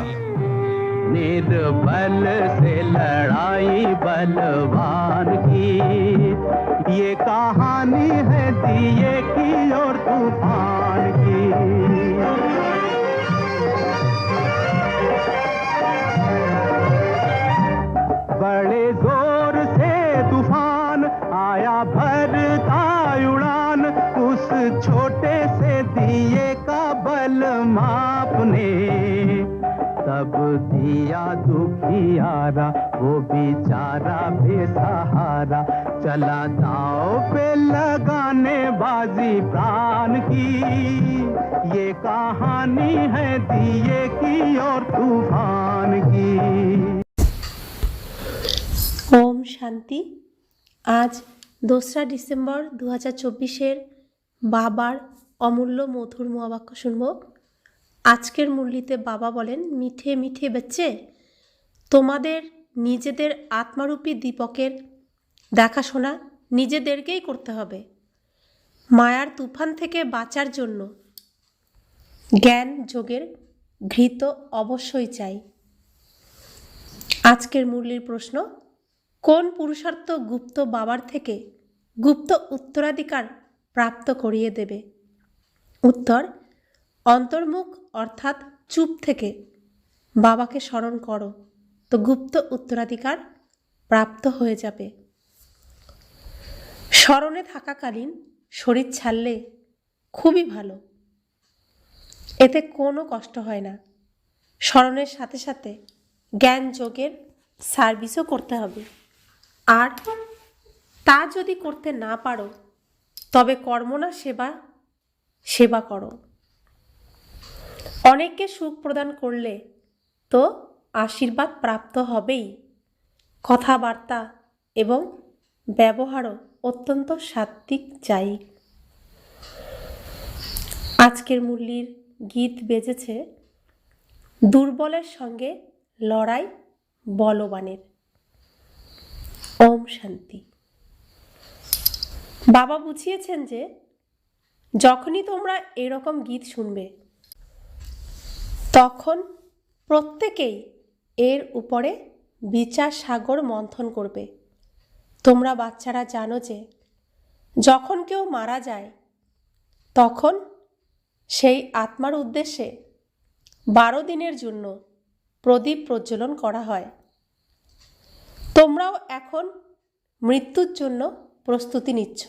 निर्बल से लड़ाई बलवान की, ये कहानी है दिए की और तूफान की। बड़े जोर से तूफान आया भरता उड़ान, उस छोटे से दिए का बल मापने। तब दिया दुखियारा वो बेचारा बेसहारा, चला दांव पे लगाने बाजी प्राण की। ये कहानी है दिए की और तूफान की। ओम शांति। आज 2রা ডিসেম্বর 2024 বাবার অমূল্য মধুর মহাবাক্য শুনব। আজকের মুরলিতে বাবা বলেন, মিঠে মিঠে বাচ্চে, তোমাদের নিজেদের আত্মারূপী দীপকের দেখাশোনা নিজেদেরকেই করতে হবে। মায়ার তুফান থেকে বাঁচার জন্য জ্ঞান যোগের ঘৃত অবশ্যই চাই। আজকের মুরলির প্রশ্ন, কোন পুরুষার্থ গুপ্ত বাবার থেকে গুপ্ত উত্তরাধিকার প্রাপ্ত করিয়ে দেবে? উত্তর, অন্তর্মুখ অর্থাৎ চুপ থেকে বাবাকে স্মরণ করো, তো গুপ্ত উত্তরাধিকার প্রাপ্ত হয়ে যাবে। স্মরণে থাকাকালীন শরীর ছাড়লে খুবই ভালো, এতে কোনো কষ্ট হয় না। স্মরণের সাথে সাথে জ্ঞান যোগের সার্ভিসও করতে হবে। আর তা যদি করতে না পারো তবে কর্মনা সেবা করো। অনেককে সুখ প্রদান করলে তো আশীর্বাদ প্রাপ্ত হবেই। কথাবার্তা এবং ব্যবহারও অত্যন্ত সাত্ত্বিক চাই। আজকের মুরলির গীত বেজেছে, দুর্বলের সঙ্গে লড়াই বলবানের। ওম শান্তি। বাবা বুঝিয়েছেন যে যখনই তোমরা এরকম গীত শুনবে তখন প্রত্যেকেই এর উপরে বিচার সাগর মন্থন করবে। তোমরা বাচ্চারা জানো যে যখন কেউ মারা যায় তখন সেই আত্মার উদ্দেশ্যে 12 দিনের জন্য প্রদীপ প্রজ্বলন করা হয়। তোমরাও এখন মৃত্যুর জন্য প্রস্তুতি নিচ্ছ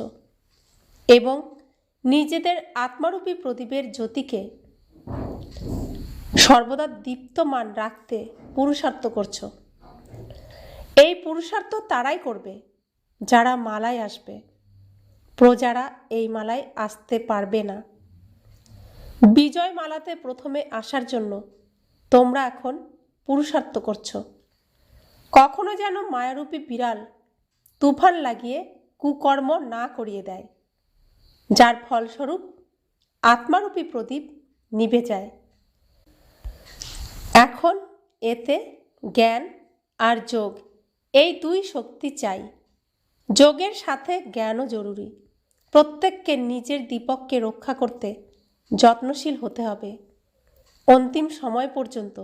এবং নিজেদের আত্মারূপী প্রদীপের জ্যোতিকে সর্বদা দীপ্তমান রাখতে পুরুষার্থ করছ। এই পুরুষার্থ তারাই করবে যারা মালায় আসবে। প্রজারা এই মালায় আসতে পারবে না। বিজয় মালাতে প্রথমে আসার জন্য তোমরা এখন পুরুষার্থ করছো। কখনো যেন মায়ারূপী বিড়াল তুফান লাগিয়ে কুকর্ম না করিয়ে দেয়, যার ফলস্বরূপ আত্মারূপী প্রদীপ নিভে যায়। এখন এতে জ্ঞান আর যোগ এই দুই শক্তি চাই। যোগের সাথে জ্ঞানও জরুরি। প্রত্যেককে নিজের দীপককে রক্ষা করতে যত্নশীল হতে হবে। অন্তিম সময় পর্যন্ত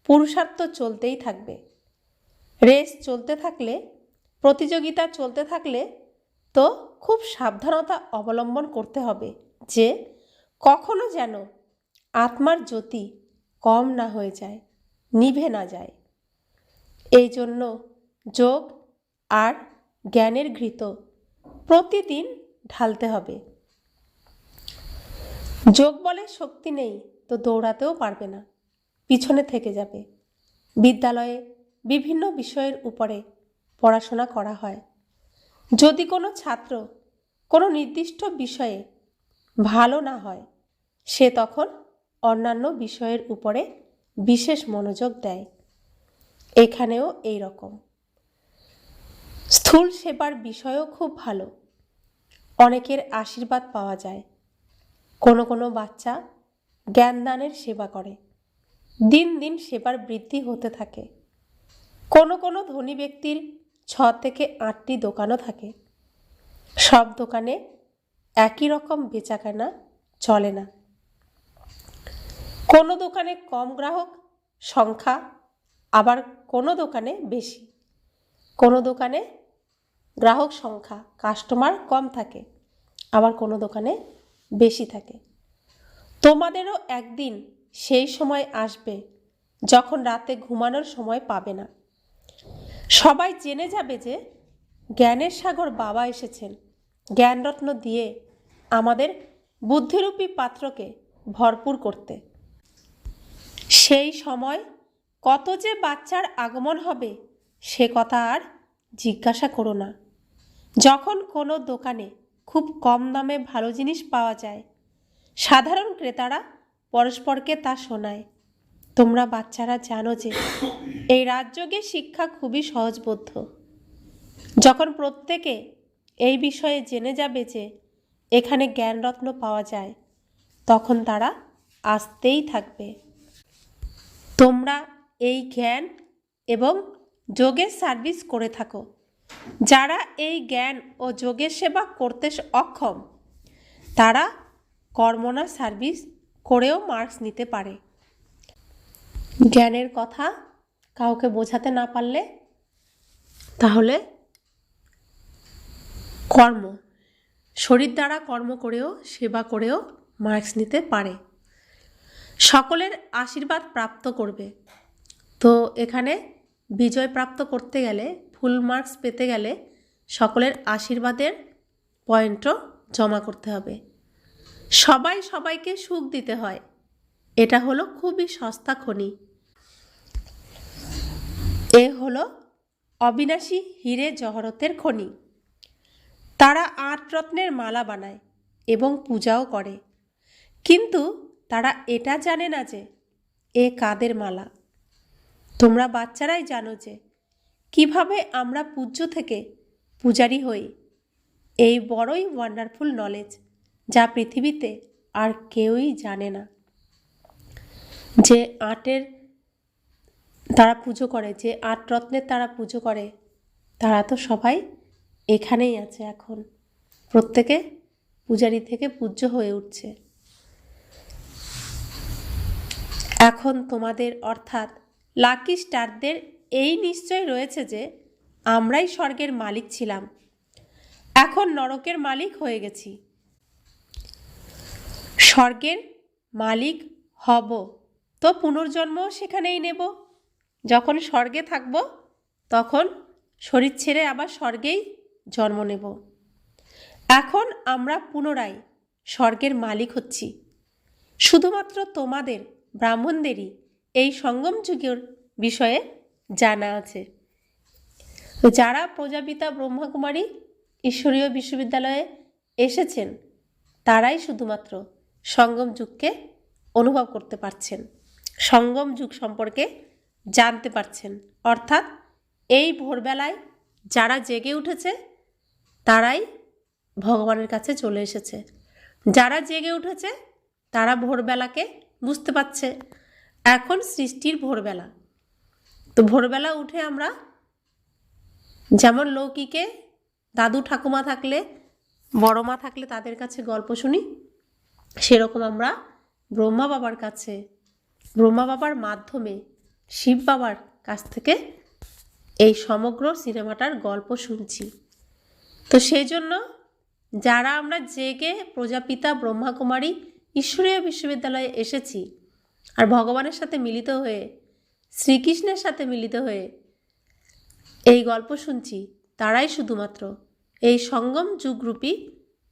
পুরুষার্থ চলতেই থাকবে। রেস চলতে থাকলে, প্রতিযোগিতা চলতে থাকলে তো খুব সাবধানতা অবলম্বন করতে হবে যে কখনো যেন আত্মার জ্যোতি কম না হয়ে যায়, নিভে না যায়। এই জন্য যোগ আর জ্ঞানের ঘৃত প্রতিদিন ঢালতে হবে। যোগ বলে শক্তি নেই তো দৌড়াতেও পারবে না, পিছনে থেকে যাবে। বিদ্যালয়ে বিভিন্ন বিষয়ের উপরে পড়াশোনা করা হয়। যদি কোনো ছাত্র কোনো নির্দিষ্ট বিষয়ে ভালো না হয়, সে তখন অন্যান্য বিষয়ের উপরে বিশেষ মনোযোগ দেয়। এখানেও এই রকম। স্থূল সেবার বিষয়ও খুব ভালো, অনেকের আশীর্বাদ পাওয়া যায়। কোনো কোনো বাচ্চা জ্ঞানদানের সেবা করে, দিন দিন সেবার বৃদ্ধি হতে থাকে। কোনো কোনো ধনী ব্যক্তির 6 থেকে 8টি দোকানও থাকে। সব দোকানে একই রকম বেচাকেনা চলে না। কোনো দোকানে কম গ্রাহক সংখ্যা, আবার কোনো দোকানে বেশি, কোনো দোকানে গ্রাহক সংখ্যা কাস্টমার কম থাকে, আবার কোনো দোকানে বেশি থাকে। তোমাদেরও একদিন সেই সময় আসবে যখন রাতে ঘুমানোর সময় পাবে না। সবাই জেনে যাবে যে জ্ঞানের সাগর বাবা এসেছেন জ্ঞানরত্ন দিয়ে আমাদের বুদ্ধিরূপী পাত্রকে ভরপুর করতে। সেই সময় কত যে বাচ্চার আগমন হবে সে কথা আর জিজ্ঞাসা করো না। যখন কোনো দোকানে খুব কম দামে ভালো জিনিস পাওয়া যায়, সাধারণ ক্রেতারা পরস্পরকে তা শোনায়। তোমরা বাচ্চারা জানো যে এই রাজযোগে শিক্ষা খুবই সহজবোধ্য। যখন প্রত্যেকে এই বিষয়ে জেনে যাবে যে এখানে জ্ঞানরত্ন পাওয়া যায়, তখন তারা আসতেই থাকবে। তোমরা এই জ্ঞান এবং যোগের সার্ভিস করে থাকো। যারা এই জ্ঞান ও যোগের সেবা করতে অক্ষম, তারা কর্মনা সার্ভিস করেও মার্কস নিতে পারে। জ্ঞানের কথা কাউকে বোঝাতে না পারলে তাহলে কর্ম, শরীর দ্বারা কর্ম করেও সেবা করেও মার্কস নিতে পারে। সকলের আশীর্বাদ প্রাপ্ত করবে। তো এখানে বিজয় প্রাপ্ত করতে গেলে, ফুল মার্কস পেতে গেলে সকলের আশীর্বাদের পয়েন্টও জমা করতে হবে। সবাই সবাইকে সুখ দিতে হয়, এটা হলো খুবই সস্তা খনি। এ হলো অবিনাশী হীরে জহরতের খনি। তারা 8 রত্নের মালা বানায় এবং পূজাও করে, কিন্তু তারা এটা জানে না যে এ কাদের মালা। তোমরা বাচ্চারাই জানো যে কিভাবে আমরা পূজ্য থেকে পূজারী হই। এই বড়ই ওয়ান্ডারফুল নলেজ, যা পৃথিবীতে আর কেউই জানে না। যে 8-এর তারা পুজো করে, যে 8 রত্নের তারা পুজো করে, তারা তো সবাই এখানেই আছে। এখন প্রত্যেকে পূজারী থেকে পূজ্য হয়ে উঠছে। এখন তোমাদের অর্থাৎ লাকি স্টারদের এই নিশ্চয় রয়েছে যে আমরাই স্বর্গের মালিক ছিলাম, এখন নরকের মালিক হয়ে গেছি। স্বর্গের মালিক হব তো পুনর্জন্ম সেখানেই নেব। যখন স্বর্গে থাকব তখন শরীর ছেড়ে আবার স্বর্গেই জন্ম নেব। এখন আমরা পুনরায় স্বর্গের মালিক হচ্ছি। শুধুমাত্র তোমাদের ব্রাহ্মণদেরই এই সঙ্গম যুগের বিষয়ে জানা আছে। যারা প্রজাপিতা ব্রহ্মাকুমারী ঈশ্বরীয় বিশ্ববিদ্যালয়ে এসেছেন, তারাই শুধুমাত্র সঙ্গম যুগকে অনুভব করতে পারছেন, সঙ্গম যুগ সম্পর্কে জানতে পারছেন। অর্থাৎ এই ভোরবেলায় যারা জেগে উঠেছে তারাই ভগবানের কাছে চলে এসেছে। যারা জেগে উঠেছে তারা ভোরবেলাকে বুঝতে পারছে। এখন সৃষ্টির ভোরবেলা। তো ভোরবেলা উঠে আমরা যেমন লৌকিকে দাদু ঠাকুমা থাকলে, বড় মা থাকলে তাদের কাছে গল্প শুনি, সেরকম আমরা ব্রহ্মা বাবার কাছে, ব্রহ্মা বাবার মাধ্যমে শিব বাবার কাছ থেকে এই সমগ্র সিনেমাটার গল্প শুনছি। তো সেই জন্য যারা আমরা জেগে প্রজাপিতা ব্রহ্মাকুমারী ঈশ্বরীয় বিশ্ববিদ্যালয়ে এসেছি আর ভগবানের সাথে মিলিত হয়ে, শ্রীকৃষ্ণের সাথে মিলিত হয়ে এই গল্প শুনছি, তারাই শুধুমাত্র এই সঙ্গম যুগরূপী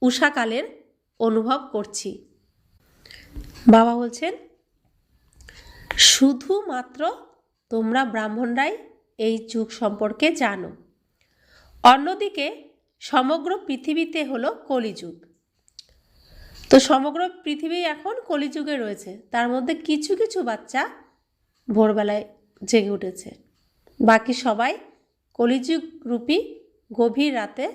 উষাকালের অনুভব করছি। বাবা বলছেন শুধুমাত্র তোমরা ব্রাহ্মণরাই এই যুগ সম্পর্কে জানো। অন্যদিকে সমগ্র পৃথিবীতে হলো কলিযুগ। তো সমগ্র পৃথিবী এখন কলিযুগে রয়েছে। তার মধ্যে কিছু কিছু বাচ্চা ভোরবেলায় জেগে উঠেছে, বাকি সবাই কলিযুগ রূপী গভীর রাতে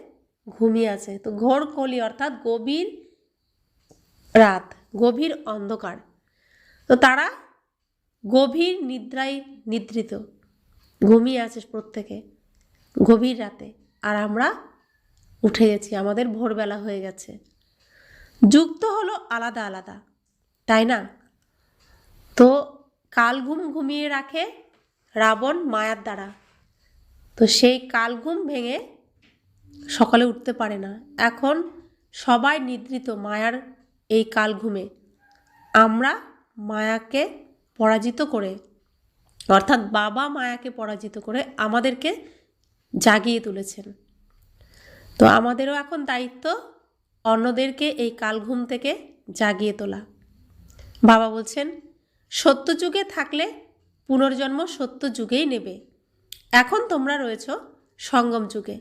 ঘুমিয়ে আছে। তো ঘোর কলি অর্থাৎ গভীর রাত, গভীর অন্ধকার। তো তারা গভীর নিদ্রায় নিদ্রিত, ঘুমিয়ে আছে প্রত্যেকে গভীর রাতে, আর আমরা উঠে গেছি, আমাদের ভোরবেলা হয়ে গেছে। যুগ তো হলো আলাদা আলাদা, তাই না? তো কালঘুম ঘুমিয়ে রাখে রাবণ মায়ার দ্বারা। তো সেই কালঘুম ভেঙে সকালে উঠতে পারে না। এখন সবাই নিদ্রিত মায়ার এই কালঘুমে। আমরা মায়াকে পরাজিত করে, অর্থাৎ বাবা মায়াকে পরাজিত করে আমাদেরকে জাগিয়ে তুলেছেন। তো আমাদেরও এখন দায়িত্ব অন্যদেরকে এই কালঘুম থেকে জাগিয়ে তোলা। বাবা বলছেন, সত্যযুগে থাকলে পুনর্জন্ম সত্য যুগেই নেবে। এখন তোমরা রয়েছ সঙ্গম যুগে।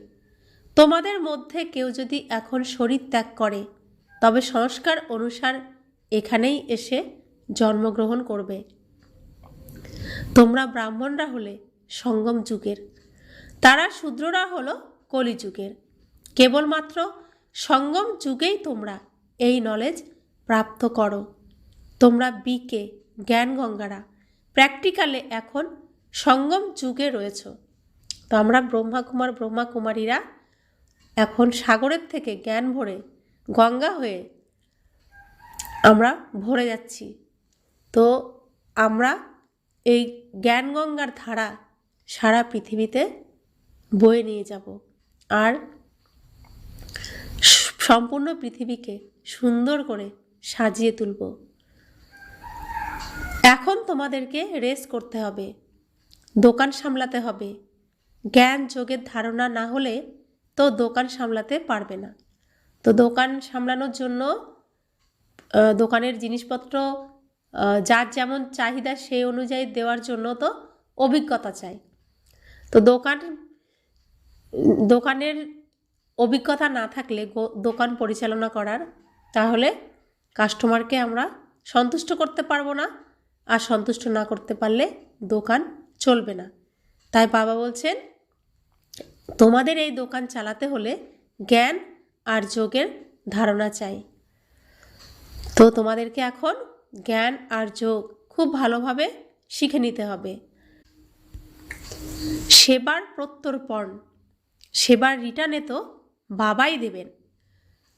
তোমাদের মধ্যে কেউ যদি এখন শরীর ত্যাগ করে তবে সংস্কার অনুসার এখানেই এসে জন্মগ্রহণ করবে। তোমরা ব্রাহ্মণরা হলে সঙ্গম যুগের, তারা শূদ্ররা হলো কলিযুগের। কেবলমাত্র সঙ্গম যুগেই তোমরা এই নলেজ প্রাপ্ত করো। তোমরা বিকে জ্ঞান গঙ্গারা প্র্যাকটিক্যালে এখন সঙ্গম যুগে রয়েছ। তো আমরা ব্রহ্মাকুমার ব্রহ্মাকুমারীরা এখন সাগরের থেকে জ্ঞান ভরে গঙ্গা হয়ে আমরা ভরে যাচ্ছি। তো আমরা এই জ্ঞান গঙ্গার ধারা সারা পৃথিবীতে বয়ে নিয়ে যাব আর সম্পূর্ণ পৃথিবীকে সুন্দর করে সাজিয়ে তুলব। এখন তোমাদেরকে রেস্ট করতে হবে, দোকান সামলাতে হবে। জ্ঞান যোগের ধারণা না হলে তো দোকান সামলাতে পারবে না। তো দোকান সামলানোর জন্য দোকানের জিনিসপত্র যার যেমন চাহিদা সেই অনুযায়ী দেওয়ার জন্য তো অভিজ্ঞতা চাই। তো দোকানের অভিজ্ঞতা না থাকলে দোকান পরিচালনা করার, তাহলে কাস্টমারকে আমরা সন্তুষ্ট করতে পারবো না, আর সন্তুষ্ট না করতে পারলে দোকান চলবে না। তাই বাবা বলছেন, তোমাদের এই দোকান চালাতে হলে জ্ঞান আর যোগের ধারণা চাই। তো তোমাদেরকে এখন জ্ঞান আর যোগ খুব ভালোভাবে শিখে নিতে হবে। সেবার প্রত্যর্পণ, সেবার রিটার্নে তো বাবাই দেবেন।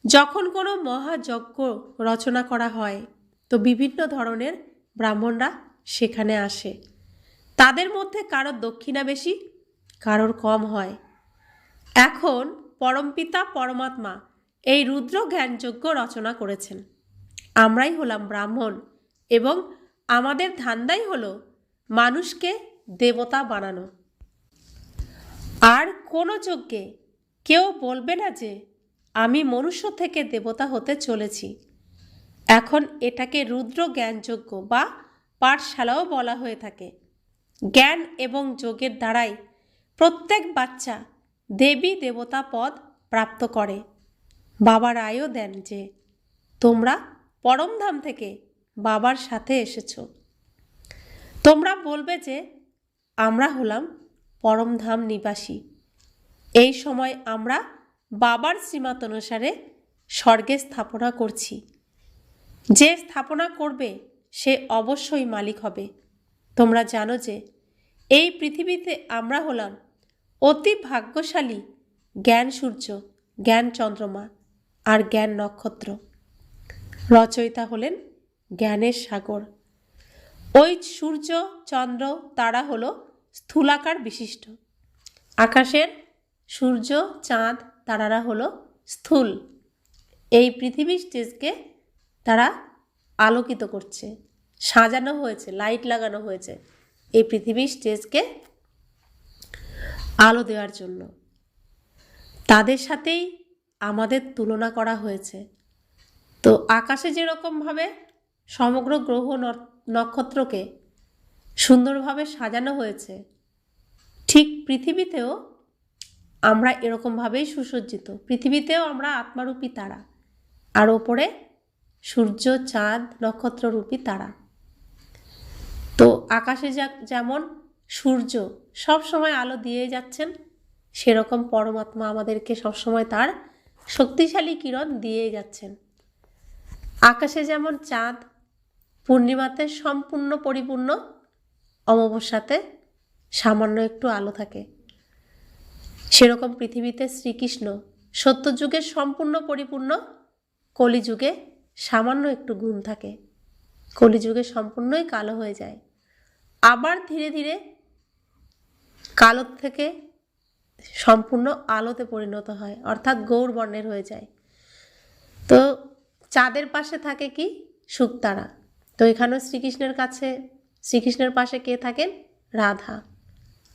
যখন কোনো মহাযজ্ঞ রচনা করা হয় তো বিভিন্ন ধরনের ব্রাহ্মণরা সেখানে আসে। তাদের মধ্যে কারোর দক্ষিণা বেশি, কারোর কম হয়। এখন পরমপিতা পরমাত্মা এই রুদ্র জ্ঞানযজ্ঞ রচনা করেছেন। আমরাই হলাম ব্রাহ্মণ এবং আমাদের ধান্দাই হলো মানুষকে দেবতা বানানো। আর কোনো যজ্ঞে কেউ বলবে না যে আমি মনুষ্য থেকে দেবতা হতে চলেছি। এখন এটাকে রুদ্র জ্ঞানযজ্ঞ বা পাঠশালাও বলা হয়ে থাকে। জ্ঞান এবং যোগের দ্বারাই প্রত্যেক বাচ্চা দেবী দেবতা পদ প্রাপ্ত করে। বাবা রায়ও দেন যে তোমরা পরমধাম থেকে বাবার সাথে এসেছো। তোমরা বলবে যে আমরা হলাম পরমধাম নিবাসী। এই সময় আমরা বাবার শ্রীমত অনুসারে স্বর্গে স্থাপনা করছি। যে স্থাপনা করবে সে অবশ্যই মালিক হবে। তোমরা জানো যে এই পৃথিবীতে আমরা হলাম অতি ভাগ্যশালী জ্ঞান সূর্য, জ্ঞান চন্দ্রমা আর জ্ঞান নক্ষত্র। রচয়িতা হলেন জ্ঞানের সাগর। ওই সূর্য চন্দ্র তারা হলো স্থূলাকার বিশিষ্ট। আকাশের সূর্য চাঁদ তারারা হলো স্থূল। এই পৃথিবীর স্টেজকে তারা আলোকিত করছে, সাজানো হয়েছে, লাইট লাগানো হয়েছে এই পৃথিবীর স্টেজকে আলো দেওয়ার জন্য। তাদের সাথেই আমাদের তুলনা করা হয়েছে। তো আকাশে যেরকমভাবে সমগ্র গ্রহ নক্ষত্রকে সুন্দরভাবে সাজানো হয়েছে, ঠিক পৃথিবীতেও আমরা এরকমভাবেই সুসজ্জিত। পৃথিবীতেও আমরা আত্মারূপী তারা, আর ওপরে সূর্য চাঁদ নক্ষত্ররূপী তারা। তো আকাশে যেমন সূর্য সব সময় আলো দিয়ে যাচ্ছেন, সেরকম পরমাত্মা আমাদেরকে সবসময় তার শক্তিশালী কিরণ দিয়ে যাচ্ছেন। আকাশে যেমন চাঁদ পূর্ণিমাতে সম্পূর্ণ পরিপূর্ণ, অমাবস্যাতে সামান্য একটু আলো থাকে, সেরকম পৃথিবীতে শ্রীকৃষ্ণ সত্যযুগে সম্পূর্ণ পরিপূর্ণ, কলিযুগে সামান্য একটু গুণ থাকে, কলিযুগে সম্পূর্ণই কালো হয়ে যায়। আবার ধীরে ধীরে কালোর থেকে সম্পূর্ণ আলোতে পরিণত হয়, অর্থাৎ গৌর বর্ণের হয়ে যায়। তো চাঁদের পাশে থাকে কি? শুকতারা। তো এখানেও শ্রীকৃষ্ণের পাশে কে থাকেন? রাধা।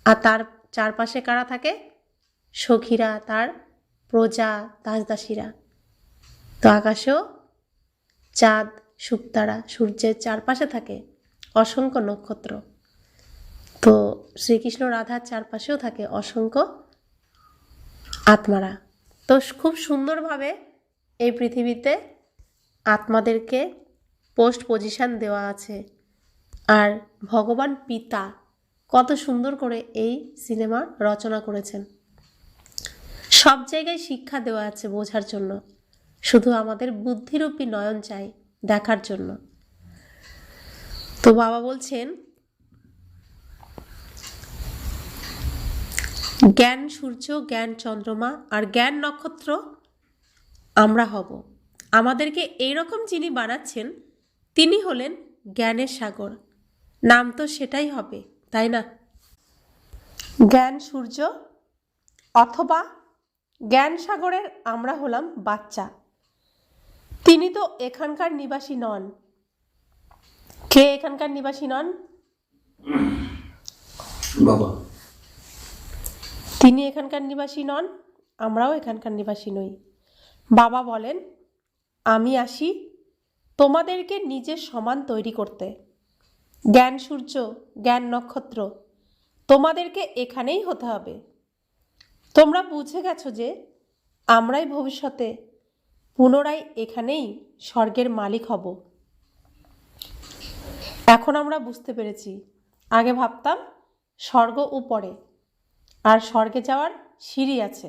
আর তার চারপাশে কারা থাকে? সখীরা, তার প্রজা, দাসদাসীরা। তো আকাশেও চাঁদ, শুকতারা, সূর্যের চারপাশে থাকে অসংখ্য নক্ষত্র। তো শ্রীকৃষ্ণ রাধার চারপাশেও থাকে অসংখ্য আত্মারা। তো খুব সুন্দরভাবে এই পৃথিবীতে আত্মাদেরকে পোস্ট পজিশন দেওয়া আছে। আর ভগবান পিতা কত সুন্দর করে এই সিনেমা রচনা করেছেন। সব জায়গায় শিক্ষা দেওয়া আছে বোঝার জন্য, শুধু আমাদের বুদ্ধিরূপী নয়ন চাই দেখার জন্য। তো বাবা বলছেন, জ্ঞান সূর্য, জ্ঞান চন্দ্রমা আর জ্ঞান নক্ষত্র আমরা হব। আমাদেরকে এইরকম যিনি বানাচ্ছেন তিনি হলেন জ্ঞানের সাগর। নাম তো সেটাই হবে, তাই না? জ্ঞান সূর্য অথবা জ্ঞান সাগরের আমরা হলাম বাচ্চা। তিনি তো এখানকার নিবাসী নন। কে এখানকার নিবাসী নন? বাবা। তিনি এখানকার নিবাসী নন, আমরাও এখানকার নিবাসী নই। বাবা বলেন, আমি আসি তোমাদেরকে নিজের সমান তৈরি করতে। জ্ঞান সূর্য, জ্ঞান নক্ষত্র তোমাদেরকে এখানেই হতে হবে। তোমরা বুঝে গেছো যে আমরাই ভবিষ্যতে পুনরায় এখানেই স্বর্গের মালিক হব। এখন আমরা বুঝতে পেরেছি। আগে ভাবতাম স্বর্গ উপরে আর স্বর্গে যাওয়ার সিঁড়ি আছে।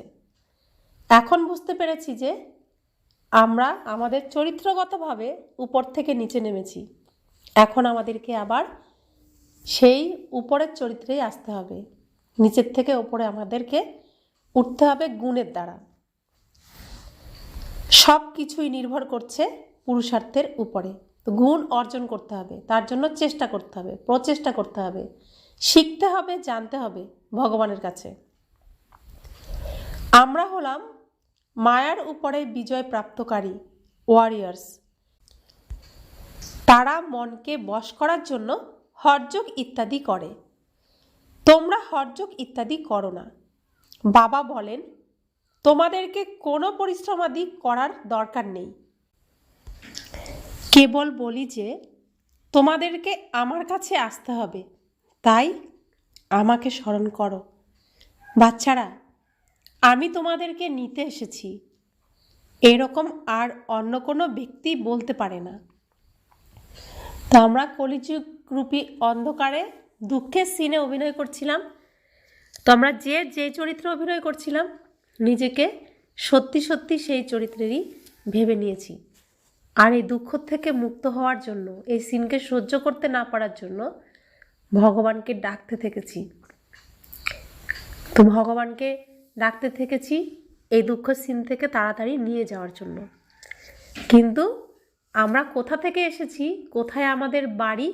এখন বুঝতে পেরেছি যে আমরা আমাদের চরিত্রগতভাবে উপর থেকে নিচে নেমেছি। এখন আমাদেরকে আবার সেই উপরের চরিত্রেই আসতে হবে। নিচের থেকে উপরে আমাদেরকে উঠতে হবে গুণের দ্বারা। সব কিছুই নির্ভর করছে পুরুষার্থের উপরে। তো গুণ অর্জন করতে হবে, তার জন্য চেষ্টা করতে হবে, প্রচেষ্টা করতে হবে, শিখতে হবে, জানতে হবে ভগবানের কাছে। আমরা হলাম মায়ার উপরে বিজয় প্রাপ্তকারী ওয়ারিয়ার্স। তারা মনকে বশ করার জন্য হঠযোগ ইত্যাদি করে। তোমরা হঠযোগ ইত্যাদি করো না। বাবা বলেন, তোমাদেরকে কোনো পরিশ্রমাদি করার দরকার নেই। কেবল বলি যে তোমাদেরকে আমার কাছে আসতে হবে, তাই আমাকে স্মরণ করো। বাচ্চারা, আমি তোমাদেরকে নিতে এসেছি, এরকম আর অন্য কোনো ব্যক্তি বলতে পারে না। তো আমরা কলিযুগ রূপী অন্ধকারে দুঃখের সিনে অভিনয় করছিলাম। তো আমরা যে চরিত্রে অভিনয় করছিলাম নিজেকে সত্যি সত্যি সেই চরিত্রেরই ভেবে নিয়েছি। আর এই দুঃখ থেকে মুক্ত হওয়ার জন্য, এই সিনকে সহ্য করতে না পারার জন্য ভগবানকে ডাকতে থেকেছি। তো ভগবানকে ডাকতে থেকেছি এই দুঃখ সিন থেকে তাড়াতাড়ি নিয়ে যাওয়ার জন্য। কিন্তু আমরা কোথা থেকে এসেছি, কোথায় আমাদের বাড়ি,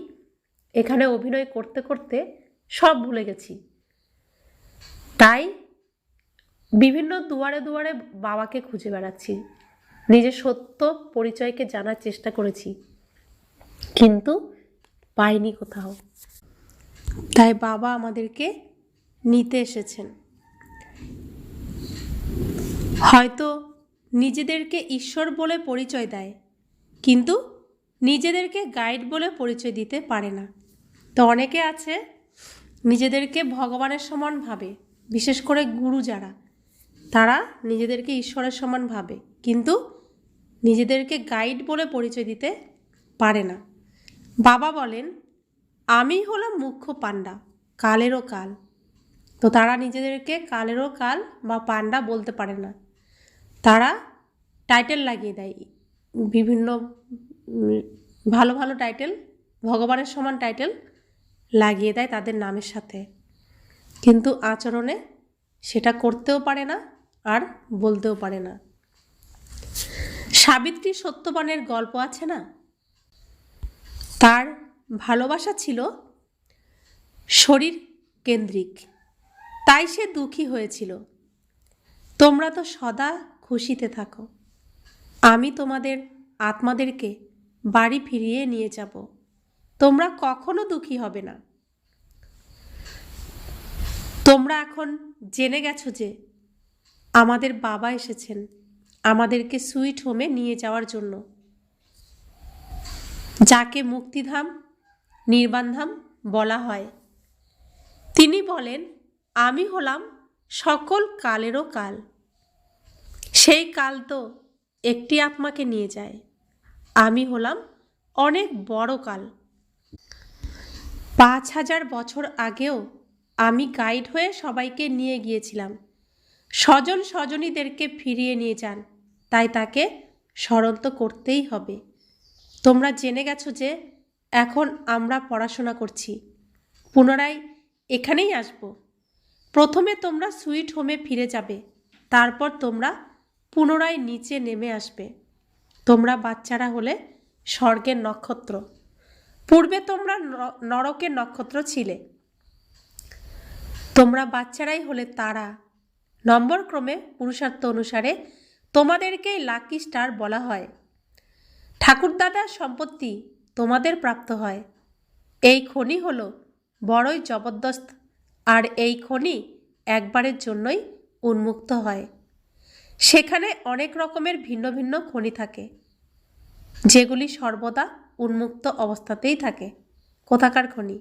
এখানে অভিনয় করতে করতে সব ভুলে গেছি। তাই বিভিন্ন দুয়ারে দুয়ারে বাবাকে খুঁজে বেড়াচ্ছি, নিজের সত্য পরিচয়কে জানার চেষ্টা করেছি, কিন্তু পাইনি কোথাও। তাই বাবা আমাদেরকে নিতে এসেছেন। হয়তো নিজেদেরকে ঈশ্বর বলে পরিচয় দেয়, কিন্তু নিজেদেরকে গাইড বলে পরিচয় দিতে পারে না। তো অনেকে আছে নিজেদেরকে ভগবানের সমান ভাবে, বিশেষ করে গুরু যারা, তারা নিজেদেরকে ঈশ্বরের সমান ভাবে, কিন্তু নিজেদেরকে গাইড বলে পরিচয় দিতে পারে না। বাবা বলেন, আমি হলাম মুখ্য পাণ্ডা, কালেরও কাল। তো তারা নিজেদেরকে কালেরও কাল বা পাণ্ডা বলতে পারে না। তারা টাইটেল লাগিয়ে দেয়, বিভিন্ন ভালো ভালো টাইটেল, ভগবানের সমান টাইটেল লাগিয়ে দেয় তাদের নামের সাথে, কিন্তু আচরণে সেটা করতেও পারে না আর বলতেও পারে না। সাবিত্রী সত্যবানের গল্প আছে না, তার ভালোবাসা ছিল শরীর কেন্দ্রিক, তাই সে দুঃখী হয়েছিল। তোমরা তো সদা খুশিতে থাকো। আমি তোমাদের আত্মাদেরকে বাড়ি ফিরিয়ে নিয়ে যাব। তোমরা কখনো দুঃখী হবে না। তোমরা এখন জেনে গেছো যে আমাদের বাবা এসেছেন আমাদেরকে সুইট হোমে নিয়ে যাওয়ার জন্য, যাকে মুক্তিধাম নির্বাণধাম বলা হয়। তিনি বলেন, আমি হলাম সকল কালেরও কাল। সেই কাল তো একটি আত্মাকে নিয়ে যায়। আমি হলাম অনেক বড় কাল। 5000 বছর আগেও আমি গাইড হয়ে সবাইকে নিয়ে গিয়েছিলাম। স্বজন স্বজনীদেরকে ফিরিয়ে নিয়ে যান, তাই তাকে স্মরণ তো করতেই হবে। তোমরা জেনে গেছো যে এখন আমরা পড়াশোনা করছি, পুনরায় এখানেই আসব। প্রথমে তোমরা সুইট হোমে ফিরে যাবে, তারপর তোমরা পুনরায় নিচে নেমে আসবে। তোমরা বাচ্চারা হলে স্বর্গের নক্ষত্র। পূর্বে তোমরা নরকের নক্ষত্র ছিলে। তোমরা বাচ্চারাই হলে তারা। নম্বর ক্রমে পুরুষার্থ অনুসারে তোমাদেরকেই লাকি স্টার বলা হয়। ঠাকুরদাদার সম্পত্তি তোমাদের প্রাপ্ত হয়। এই খনি হলো বড়ই জবরদস্ত, আর এই খনি একবারের জন্যই উন্মুক্ত হয়। সেখানে অনেক রকমের ভিন্ন ভিন্ন খনি থাকে, যেগুলি সর্বদা উন্মুক্ত অবস্থাতেই থাকে। কোথাকার খনি?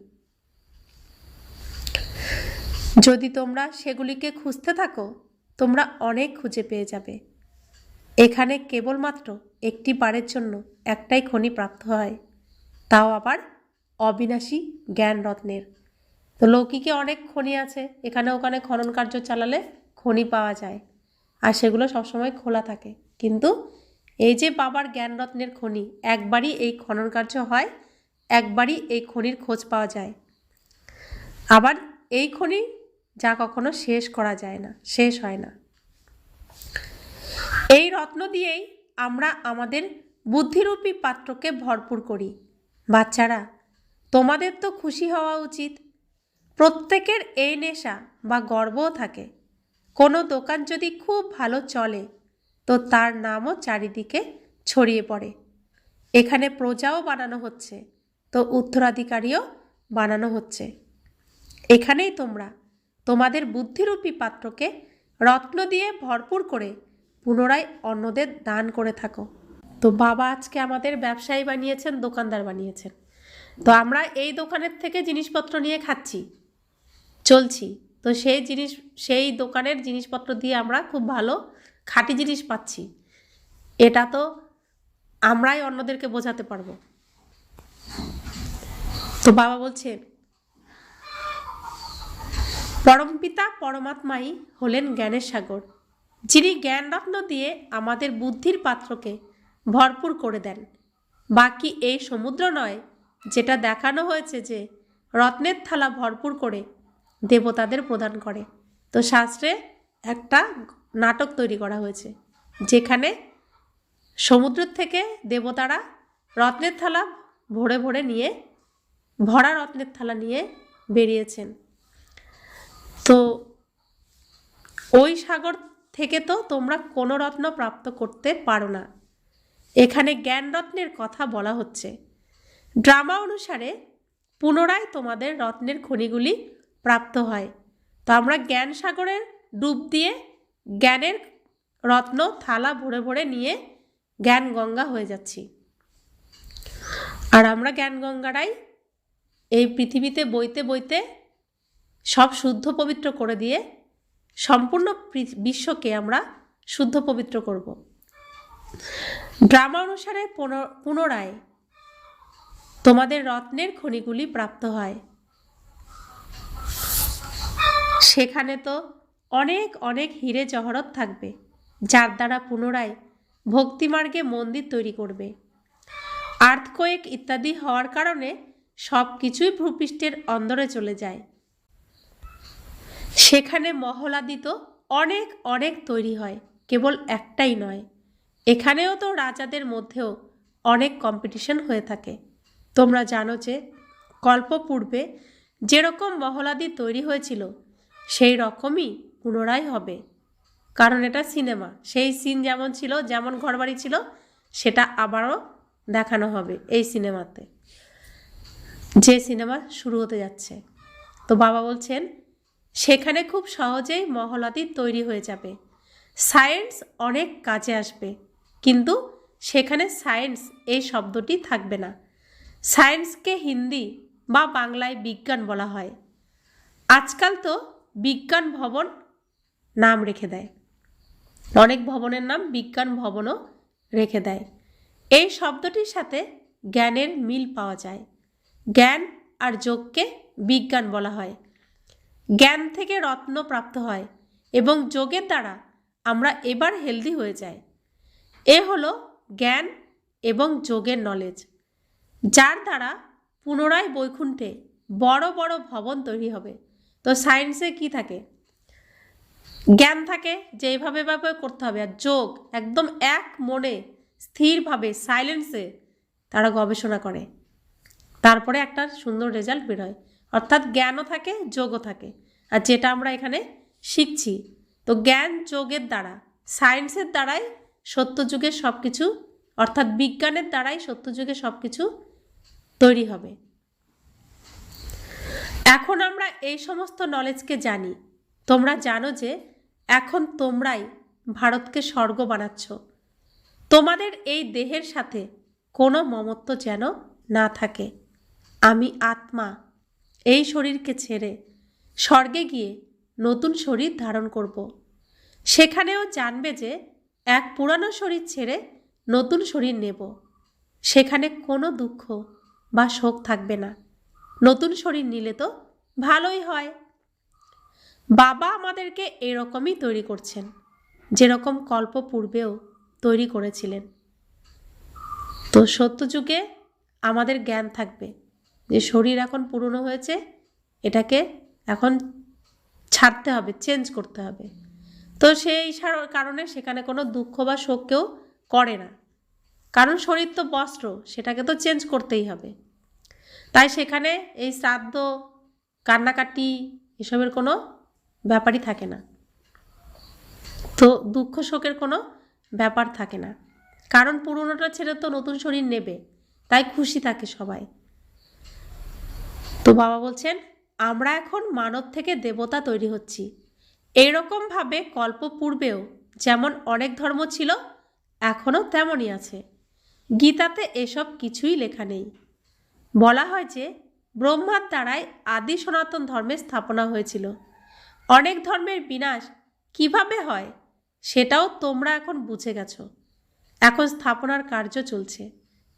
যদি তোমরা সেগুলিকে খুঁজতে থাকো, তোমরা অনেক খুঁজে পেয়ে যাবে। এখানে কেবলমাত্র একটি বারের জন্য একটাই খনি প্রাপ্ত হয়, তাও আবার অবিনাশী জ্ঞান রত্নের। তো লৌকিকে অনেক খনি আছে, এখানে ওখানে খনন কার্য চালালে খনি পাওয়া যায়, আর সেগুলো সবসময় খোলা থাকে। কিন্তু এই যে বাবার জ্ঞান রত্নের খনি, একবারই এই খনন কার্য হয়, একবারই এই খনির খোঁজ পাওয়া যায়। আবার এই খনি যা কখনো শেষ করা যায় না, শেষ হয় না। এই রত্ন দিয়েই আমরা আমাদের বুদ্ধিরূপী পাত্রকে ভরপুর করি। বাচ্চারা, তোমাদের তো খুশি হওয়া উচিত। প্রত্যেকের এই নেশা বা গর্বও থাকে। কোনো দোকান যদি খুব ভালো চলে, তো তার নামও চারিদিকে ছড়িয়ে পড়ে। এখানে প্রজাও বানানো হচ্ছে, তো উত্তরাধিকারীও বানানো হচ্ছে। এখানেই তোমরা তোমাদের বুদ্ধিরূপী পাত্রকে রত্ন দিয়ে ভরপুর করে পুনরায় অন্যদের দান করে থাকো। তো বাবা আজকে আমাদের ব্যবসায়ী বানিয়েছেন, দোকানদার বানিয়েছেন। তো আমরা এই দোকানের থেকে জিনিসপত্র নিয়ে খাচ্ছি, চলছি। তো সেই দোকানের জিনিসপত্র দিয়ে আমরা খুব ভালো খাঁটি জিনিস পাচ্ছি। এটা তো আমরাই অন্যদেরকে বোঝাতে পারবো। তো বাবা বলছে, পরমপিতা পরমাত্মাই হলেন জ্ঞানের সাগর, যিনি জ্ঞান রত্ন দিয়ে আমাদের বুদ্ধির পাত্রকে ভরপুর করে দেন। বাকি এই সমুদ্র নয়, যেটা দেখানো হয়েছে যে রত্নের থালা ভরপুর করে দেবতাদের প্রদান করে। তো শাস্ত্রে একটা নাটক তৈরি করা হয়েছে, যেখানে সমুদ্র থেকে দেবতারা রত্নের থালা ভরে ভরে নিয়ে, ভরা রত্নের থালা নিয়ে বেরিয়েছেন। তো ওই সাগর থেকে তো তোমরা কোনো রত্ন প্রাপ্ত করতে পারো না। এখানে জ্ঞান রত্নের কথা বলা হচ্ছে। ড্রামা অনুসারে পুনরায় তোমাদের রত্নের খনিগুলি প্রাপ্ত হয়। তো আমরা জ্ঞান সাগরের ডুব দিয়ে জ্ঞানের রত্ন থালা ভরে ভরে নিয়ে জ্ঞান গঙ্গা হয়ে যাচ্ছি। আর আমরা জ্ঞান গঙ্গারাই এই পৃথিবীতে বইতে বইতে সব শুদ্ধ পবিত্র করে দিয়ে সম্পূর্ণ বিশ্বকে আমরা শুদ্ধ পবিত্র করব। ড্রামা অনুসারে পুনরায় তোমাদের রত্নের খনিগুলি প্রাপ্ত হয়। সেখানে তো অনেক অনেক হিরে জহরত থাকবে, যার দ্বারা পুনরায় ভক্তিমার্গে মন্দির তৈরি করবে। আর্থকোয়েক ইত্যাদি হওয়ার কারণে সব কিছুই ভূপৃষ্ঠের অন্দরে চলে যায়। সেখানে মহলাদি তো অনেক অনেক তৈরি হয়, কেবল একটাই নয়। এখানেও তো রাজাদের মধ্যেও অনেক কম্পিটিশন হয়ে থাকে। তোমরা জানো যে কল্পপূর্বে যেরকম মহলাদি তৈরি হয়েছিল সেই রকমই পুনরায় হবে, কারণ এটা সিনেমা। সেই সিন যেমন ছিল, যেমন ঘরবাড়ি ছিল, সেটা আবারও দেখানো হবে এই সিনেমাতে, যে সিনেমা শুরু হতে যাচ্ছে। তো বাবা বলছেন সেখানে খুব সহজেই মহলাদি তৈরি হয়ে যাবে। সায়েন্স অনেক কাজে আসবে, কিন্তু সেখানে সায়েন্স এই শব্দটি থাকবে না। সায়েন্সকে হিন্দি বা বাংলায় বিজ্ঞান বলা হয়। আজকাল তো বিজ্ঞান ভবন নাম রেখে দেয়, অনেক ভবনের নাম বিজ্ঞান ভবনও রেখে দেয়। এই শব্দটির সাথে জ্ঞানের মিল পাওয়া যায়। জ্ঞান আর যোগকে বিজ্ঞান বলা হয়। জ্ঞান থেকে রত্ন প্রাপ্ত হয় এবং যোগের দ্বারা আমরা এবার হেলদি হয়ে যাই। এ হলো জ্ঞান এবং যোগের নলেজ, যার দ্বারা পুনরায় বৈকুণ্ঠে বড় বড় ভবন তৈরি হবে। তো সায়েন্সে কি থাকে? জ্ঞান থাকে যে এইভাবে এভাবে করতে হবে, আর যোগ একদম এক মনে স্থিরভাবে সাইলেন্সে তারা গবেষণা করে, তারপরে একটা সুন্দর রেজাল্ট বেরোয়। অর্থাৎ জ্ঞানও থাকে, যোগও থাকে। আর যেটা আমরা এখানে শিখছি, তো জ্ঞান যোগের দ্বারা, সায়েন্সের দ্বারাই সত্যযুগের সব কিছু, অর্থাৎ বিজ্ঞানের দ্বারাই সত্যযুগের সব কিছু তৈরি হবে। এখন আমরা এই সমস্ত নলেজকে জানি। তোমরা জানো যে এখন তোমরাই ভারতকে স্বর্গ বানাচ্ছ। তোমাদের এই দেহের সাথে কোনো মমত্ব যেন না থাকে। আমি আত্মা এই শরীরকে ছেড়ে স্বর্গে গিয়ে নতুন শরীর ধারণ করব। সেখানেও জানবে যে এক পুরানো শরীর ছেড়ে নতুন শরীর নেব। সেখানে কোনো দুঃখ বা শোক থাকবে না। নতুন শরীর নিলে তো ভালোই হয়। বাবা আমাদেরকে এরকমই তৈরি করছেন, যেরকম কল্প পূর্বেও তৈরি করেছিলেন। তো সত্যযুগে আমাদের জ্ঞান থাকবে যে শরীর এখন পুরনো হয়েছে, এটাকে এখন ছাড়তে হবে, চেঞ্জ করতে হবে। তো সেই কারণে সেখানে কোনো দুঃখ বা শোক কেউ করে না, কারণ শরীর তো বস্ত্র, সেটাকে তো চেঞ্জ করতেই হবে। তাই সেখানে এই শ্রাদ্ধ, কান্নাকাটি এসবের কোনো ব্যাপারই থাকে না। তো দুঃখ শোকের কোনো ব্যাপার থাকে না, কারণ পুরনোটা ছেড়ে তো নতুন শরীর নেবে, তাই খুশি থাকে সবাই। তো বাবা বলছেন আমরা এখন মানব থেকে দেবতা তৈরি হচ্ছি। এইরকমভাবে কল্প পূর্বেও যেমন অনেক ধর্ম ছিল, এখনও তেমনই আছে। গীতাতে এসব কিছুই লেখা নেই। বলা হয় যে ব্রহ্মার দ্বারাই আদি সনাতন ধর্মের স্থাপনা হয়েছিল। অনেক ধর্মের বিনাশ কিভাবে হয় সেটাও তোমরা এখন বুঝে গেছো। এখন স্থাপনার কার্য চলছে।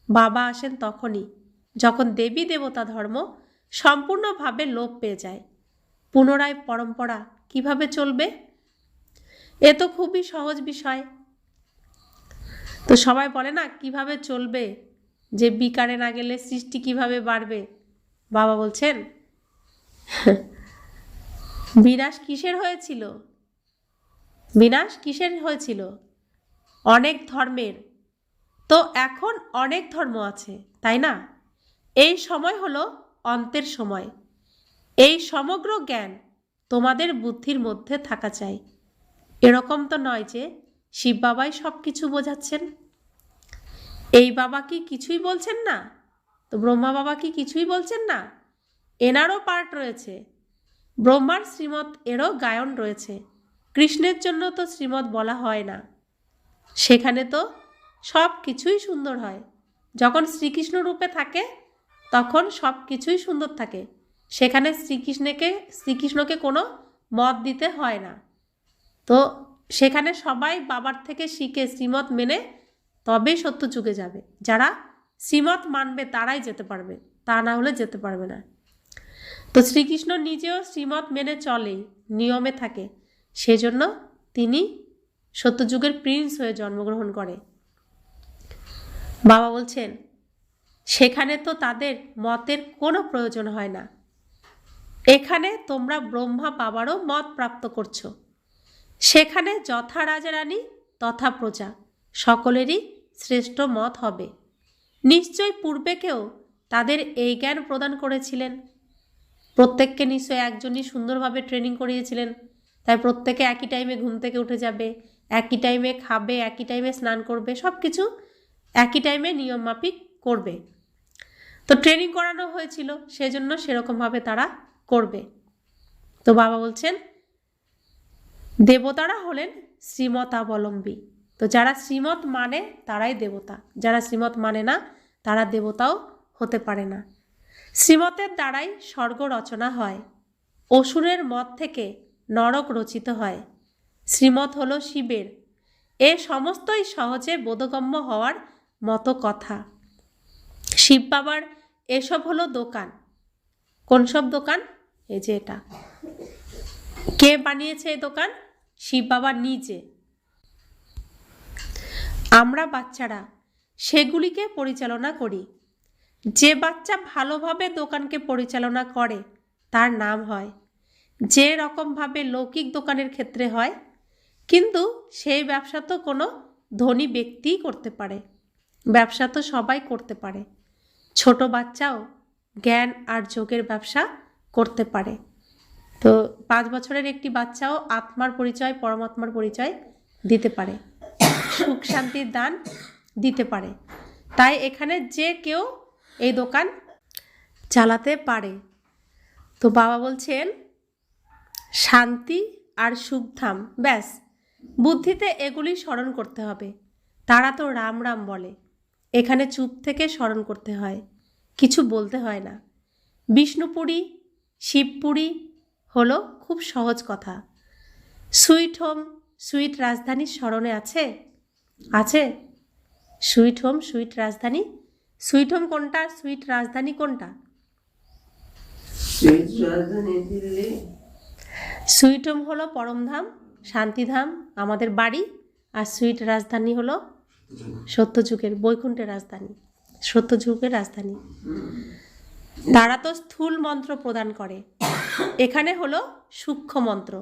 বাবা আসেন তখনই যখন দেবী দেবতা ধর্ম সম্পূর্ণভাবে লোপ পেয়ে যায়। পুনরায় পরম্পরা কিভাবে চলবে? এ তো খুবই সহজ বিষয়। তো সবাই বলে না কিভাবে চলবে, যে বিকারে না গেলে সৃষ্টি কিভাবে বাড়বে? বাবা বলছেন বিনাশ কিসের হয়েছিল? বিনাশ কিসের হয়েছিল? অনেক ধর্মের। তো এখন অনেক ধর্ম আছে, তাই না? এই সময় হলো অন্তের সময়। এই সমগ্র জ্ঞান তোমাদের বুদ্ধির মধ্যে থাকা চাই। এরকম তো নয় যে শিব বাবাই সব কিছু বোঝাচ্ছেন। এই বাবা কি কিছুই বলছেন না? তো ব্রহ্মা বাবা কি কিছুই বলছেন না? এনারও পার্ট রয়েছে। ব্রহ্মার শ্রীমৎ এরও গায়ন রয়েছে। কৃষ্ণের জন্য তো শ্রীমৎ বলা হয় না। সেখানে তো সব কিছুই সুন্দর হয়। যখন শ্রীকৃষ্ণ রূপে থাকে তখন সব কিছুই সুন্দর থাকে। সেখানে শ্রীকৃষ্ণকে কোনো মত দিতে হয় না। তো সেখানে সবাই বাবার থেকে শিখে শ্রীমৎ মেনে তবেই সত্যযুগে যাবে। যারা শ্রীমৎ মানবে তারাই যেতে পারবে, তা না হলে যেতে পারবে না। তো শ্রীকৃষ্ণ নিজেও শ্রীমৎ মেনে চলে, নিয়মে থাকে, সেজন্য তিনি সত্যযুগের প্রিন্স হয়ে জন্মগ্রহণ করে। বাবা বলছেন সেখানে তো তাদের মতের কোনো প্রয়োজন হয় না। এখানে তোমরা ব্রহ্মা বাবারও মত প্রাপ্ত করছো। সেখানে যথা রাজা রানী তথা প্রজা, সকলেরই শ্রেষ্ঠ মত হবে। নিশ্চয় পূর্বে কেউ তাদের এই জ্ঞান প্রদান করেছিলেন। প্রত্যেককে নিশ্চয়ই একজনই সুন্দরভাবে ট্রেনিং করিয়েছিলেন, তাই প্রত্যেকে একই টাইমে ঘুম থেকে উঠে যাবে, একই টাইমে খাবে, একই টাইমে স্নান করবে, সব কিছু একই টাইমে নিয়ম মাফিক করবে। তো ট্রেনিং করানো হয়েছিল, সেজন্য সেরকমভাবে তারা করবে। তো বাবা বলছেন দেবতারা হলেন শ্রীমতাবলম্বী। তো যারা শ্রীমত মানে তারাই দেবতা, যারা শ্রীমত মানে না তারা দেবতাও হতে পারে না। শ্রীমতের দ্বারাই স্বর্গ রচনা হয়, অসুরের মত থেকে নরক রচিত হয়। শ্রীমত হলো শিবের, এ সমস্তই সহজে বোধগম্য হওয়ার মতো কথা। শিব বাবার এসব হলো দোকান। কোন সব দোকান? এই যে এটা। কে বানিয়েছে এই দোকান? শিব বাবা নিজে। আমরা বাচ্চারা সেগুলিকে পরিচালনা করি। যে বাচ্চা ভালোভাবে দোকানকে পরিচালনা করে তার নাম হয়, যে রকমভাবে লৌকিক দোকানের ক্ষেত্রে হয়। কিন্তু সেই ব্যবসা তো কোনো ধনী ব্যক্তিই করতে পারে, ব্যবসা তো সবাই করতে পারে। ছোট বাচ্চাও জ্ঞান আর যোগের ব্যবসা করতে পারে। তো 5 বছরের একটি বাচ্চাও আত্মার পরিচয়, পরমাত্মার পরিচয় দিতে পারে, সুখ শান্তির দান দিতে পারে। তাই এখানে যে কেউ এই দোকান চালাতে পারে। তো বাবা বলছেন শান্তি আর সুখধাম, ব্যাস বুদ্ধিতে এগুলি স্মরণ করতে হবে। তারা তো রাম রাম বলে, এখানে চুপ থেকে স্মরণ করতে হয়, কিছু বলতে হয় না। বিষ্ণুপুরী, শিবপুরী হলো খুব সহজ কথা। সুইট হোম, সুইট রাজধানীর স্মরণে আছে? আছে সুইট হোম, সুইট রাজধানী। সুইট হোম কোনটা, সুইট রাজধানী কোনটা? সুইট হোম হলো পরমধাম, শান্তিধাম, আমাদের বাড়ি। আর সুইট রাজধানী হলো সত্যযুগের, বৈকুণ্ঠের রাজধানী, সত্যযুগের রাজধানী। তারা তো স্থূল মন্ত্র প্রদান করে, এখানে হলো সূক্ষ্ম মন্ত্র,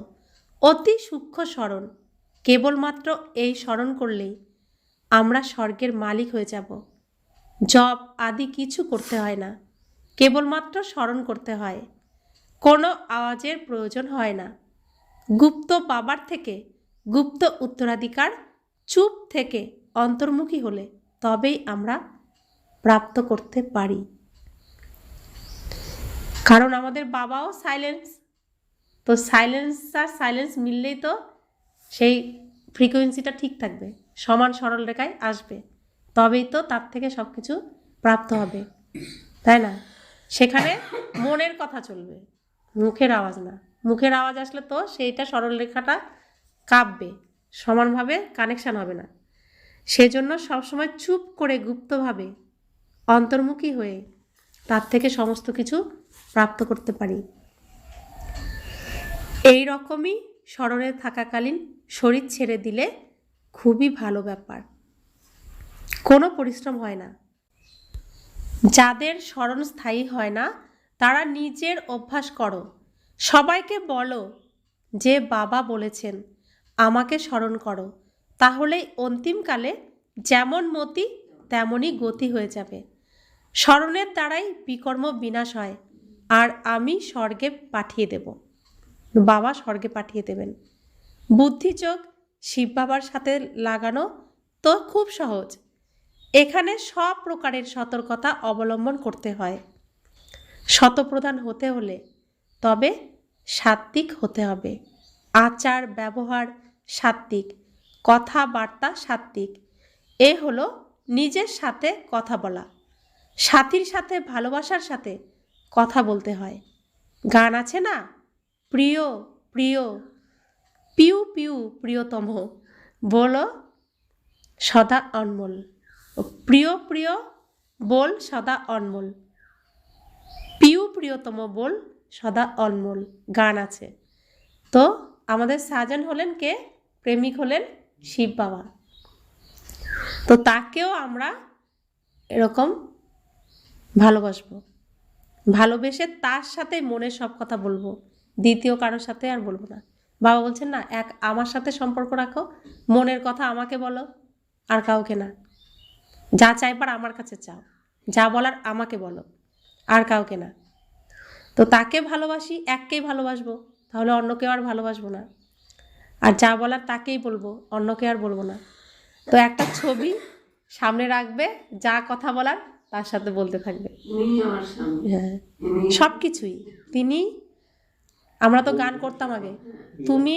অতি সূক্ষ্ম স্মরণ। কেবলমাত্র এই স্মরণ করলেই আমরা স্বর্গের মালিক হয়ে যাব। জপ আদি কিছু করতে হয় না, কেবলমাত্র স্মরণ করতে হয়। কোনো আওয়াজের প্রয়োজন হয় না। গুপ্ত বাবার থেকে গুপ্ত উত্তরাধিকার, চুপ থেকে অন্তর্মুখী হলে তবেই আমরা প্রাপ্ত করতে পারি। কারণ আমাদের বাবাও সাইলেন্স। তো সাইলেন্স আর সাইলেন্স মিললেই তো সেই ফ্রিকোয়েন্সিটা ঠিক থাকবে, সমান সরল রেখায় আসবে, তবেই তো তার থেকে সব কিছু প্রাপ্ত হবে, তাই না? সেখানে মনের কথা চলবে, মুখের আওয়াজ না। মুখের আওয়াজ আসলে তো সেইটা সরল রেখাটা কাঁপবে, সমানভাবে কানেকশান হবে না। সেজন্য সবসময় চুপ করে গুপ্তভাবে অন্তর্মুখী হয়ে তার থেকে সমস্ত কিছু প্রাপ্ত করতে পারি। এই রকমই স্মরণে থাকাকালীন শরীর ছেড়ে দিলে খুবই ভালো ব্যাপার, কোনো পরিশ্রম হয় না। যাদের স্মরণ স্থায়ী হয় না তারা নিজের অভ্যাস করো, সবাইকে বলো যে বাবা বলেছেন আমাকে স্মরণ করো, তাহলেই অন্তিমকালে যেমন মতি তেমনই গতি হয়ে যাবে। স্মরণের দ্বারাই বিকর্ম বিনাশ হয়, আর আমি স্বর্গে পাঠিয়ে দেব, বাবা স্বর্গে পাঠিয়ে দেবেন। বুদ্ধিযোগ শিব বাবার সাথে লাগানো তো খুব সহজ। এখানে সব প্রকারের সতর্কতা অবলম্বন করতে হয়। শতপ্রধান হতে হলে তবে সাত্ত্বিক হতে হবে। আচার ব্যবহার সাত্ত্বিক, কথাবার্তা সাত্ত্বিক। এ হলো নিজের সাথে কথা বলা, সাথীর সাথে ভালোবাসার সাথে কথা বলতে হয়। গান আছে না, প্রিয় প্রিয় পিউ পিউ প্রিয়তম বলো সদা অনমোল, প্রিয় প্রিয় বল সদা অনমোল, পিউ প্রিয়তম বল সদা অনমোল, গান আছে। তো আমাদের সাজন হলেন কে? প্রেমিক হলেন শিব বাবা। তো তাকেও আমরা এরকম ভালোবাসবো, ভালোবেসে তার সাথে মনের সব কথা বলবো, দ্বিতীয় কারোর সাথে আর বলবো না। বাবা বলছেন না, এক আমার সাথে সম্পর্ক রাখো, মনের কথা আমাকে বলো, আর কাউকে না। যা চাইবার আমার কাছে চাও, যা বলার আমাকে বলো, আর কাউকে না। তো তাকে ভালোবাসি, এককেই ভালোবাসবো, তাহলে অন্য কেউ আর ভালোবাসবো না। আর যা বলার তাকেই বলবো, অন্যকে আর বলবো না। তো একটা ছবি সামনে রাখবে, যা কথা বলার তার সাথে বলতে থাকবে। হ্যাঁ, সব কিছুই তিনি। আমরা তো গান করতাম আগে, তুমি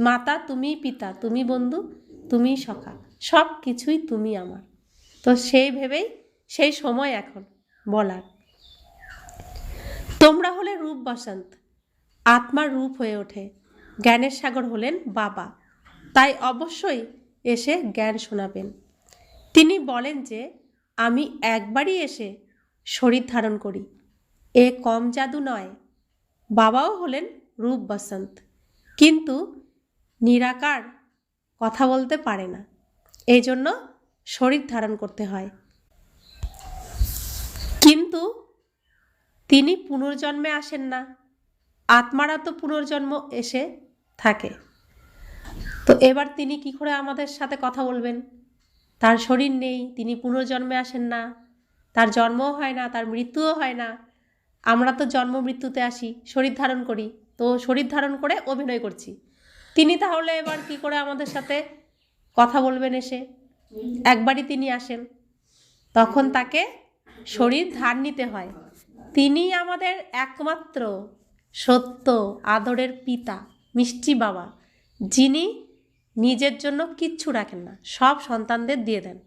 মাতা, তুমি পিতা, তুমি বন্ধু, তুমি সখা, সব কিছুই তুমি আমার। তো সেই ভেবেই সেই সময় এখন বলার। তোমরা হলে রূপ বসন্ত, আত্মার রূপ হয়ে ওঠে। জ্ঞানের সাগর হলেন বাবা, তাই অবশ্যই এসে জ্ঞান শোনাবেন। তিনি বলেন যে আমি একবারই এসে শরীর ধারণ করি, এ কম জাদু নয়। বাবাও হলেন রূপ বসন্ত, কিন্তু নিরাকার, কথা বলতে পারে না, এই জন্য শরীর ধারণ করতে হয়। কিন্তু তিনি পুনর্জন্মে আসেন না, আত্মারা তো পুনর্জন্ম এসে থাকে। তো এবার তিনি কি করে আমাদের সাথে কথা বলবেন? তার শরীর নেই, তিনি পুনর্জন্মে আসেন না, তার জন্মও হয় না, তার মৃত্যুও হয় না। আমরা তো জন্ম মৃত্যুতে আসি, শরীর ধারণ করি, তো শরীর ধারণ করে অভিনয় করছি। তিনি তাহলে এবার কি করে আমাদের সাথে কথা বলবেন? এসে একবারই তিনি আসেন, তখন তাকে শরীর ধার নিতে হয়। তিনি আমাদের একমাত্র সত্য আদরের পিতা, মিষ্টি বাবা, যিনি নিজের জন্য কিচ্ছু রাখেন না, সব সন্তানদের দিয়ে দেন।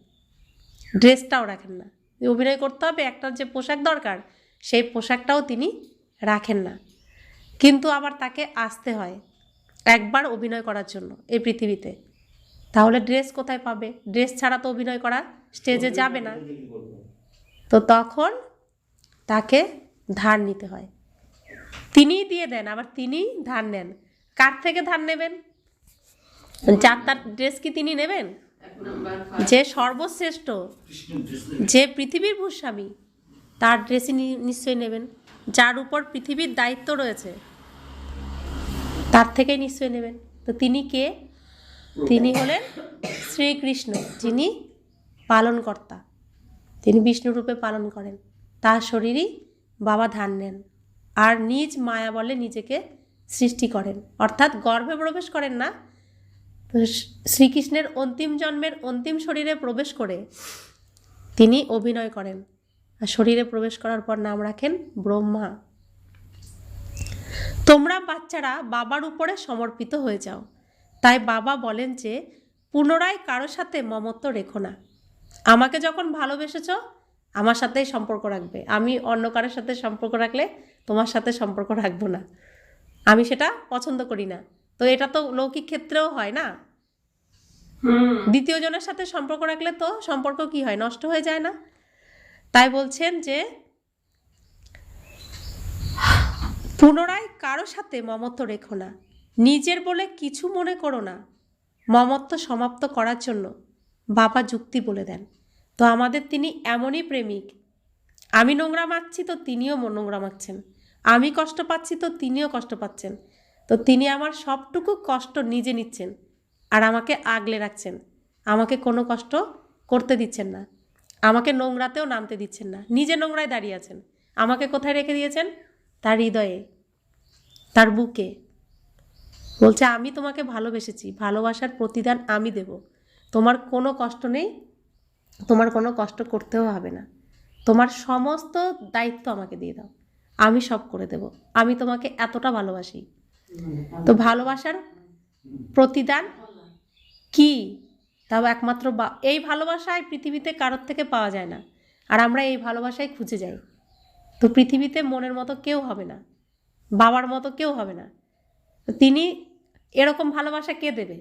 ড্রেসটাও রাখেন না, অভিনয় করতে হবে, একটা যে পোশাক দরকার সেই পোশাকটাও তিনি রাখেন না। কিন্তু আবার তাকে আসতে হয় একবার অভিনয় করার জন্য এই পৃথিবীতে। তাহলে ড্রেস কোথায় পাবে? ড্রেস ছাড়া তো অভিনয় করা স্টেজে যাবে না। তো তখন তাকে ধার নিতে হয়, তিনিই দিয়ে দেন, আবার তিনিই ধার নেন। কার থেকে ধার নেবেন? যার তার ড্রেস কি তিনি নেবেন? যে সর্বশ্রেষ্ঠ, যে পৃথিবীর ভূস্বামী, তার ড্রেসই নিশ্চয়ই নেবেন। যার উপর পৃথিবীর দায়িত্ব রয়েছে তার থেকেই নিশ্চয়ই নেবেন। তো তিনি কে? তিনি হলেন শ্রীকৃষ্ণ, যিনি পালনকর্তা, তিনি বিষ্ণু রূপে পালন করেন। তার শরীরই বাবা ধার নেন, আর নিজ মায়া বলে নিজেকে সৃষ্টি করেন, অর্থাৎ গর্ভে প্রবেশ করেন না। তো শ্রীকৃষ্ণের অন্তিম জন্মের অন্তিম শরীরে প্রবেশ করে তিনি অভিনয় করেন, আর শরীরে প্রবেশ করার পর নাম রাখেন ব্রহ্মা। তোমরা বাচ্চারা বাবার উপরে সমর্পিত হয়ে যাও। তাই বাবা বলেন যে পুনরায় কারো সাথে মমত্ব রেখো না। আমাকে যখন ভালোবেসেছ আমার সাথেই সম্পর্ক রাখবে, আমি অন্য কারোর সাথে সম্পর্ক রাখলে তোমার সাথে সম্পর্ক রাখবো না, আমি সেটা পছন্দ করি না। তো এটা তো লৌকিক ক্ষেত্রেও হয় না। দ্বিতীয় জনের সাথে সম্পর্ক রাখলে তো সম্পর্ক কি হয়? নষ্ট হয়ে যায় না? তাই বলছেন যে পুনরায় কারো সাথে মমত্ব রেখো না, নিজের বলে কিছু মনে করো না। মমত্ব সমাপ্ত করার জন্য বাবা যুক্তি বলে দেন। তো আমাদের তিনি এমনই প্রেমিক, আমি নোংরা মাখছি তো তিনিও নোংরা মাখছেন, আমি কষ্ট পাচ্ছি তো তিনিও কষ্ট পাচ্ছেন। তো তিনি আমার সবটুকু কষ্ট নিজে নিচ্ছেন আর আমাকে আগলে রাখছেন, আমাকে কোনো কষ্ট করতে দিচ্ছেন না, আমাকে নোংরাতেও নামতে দিচ্ছেন না। নিজে নোংরায় দাঁড়িয়ে আছেন, আমাকে কোথায় রেখে দিয়েছেন? তার হৃদয়ে, তার বুকে। বলছে আমি তোমাকে ভালোবেসেছি, ভালোবাসার প্রতিদান আমি দেব, তোমার কোনো কষ্ট নেই, তোমার কোনো কষ্ট করতেও হবে না, তোমার সমস্ত দায়িত্ব আমাকে দিয়ে দাও, আমি সব করে দেব, আমি তোমাকে এতটা ভালোবাসি। তো ভালোবাসার প্রতিদান কি? তাও একমাত্র এই ভালোবাসায় পৃথিবীতে কারোর থেকে পাওয়া যায় না, আর আমরা এই ভালোবাসায় খুঁজে যাই। তো পৃথিবীতে মনের মতো কেউ হবে না, বাবার মতো কেউ হবে না। তিনি এরকম ভালোবাসা কে দেবে?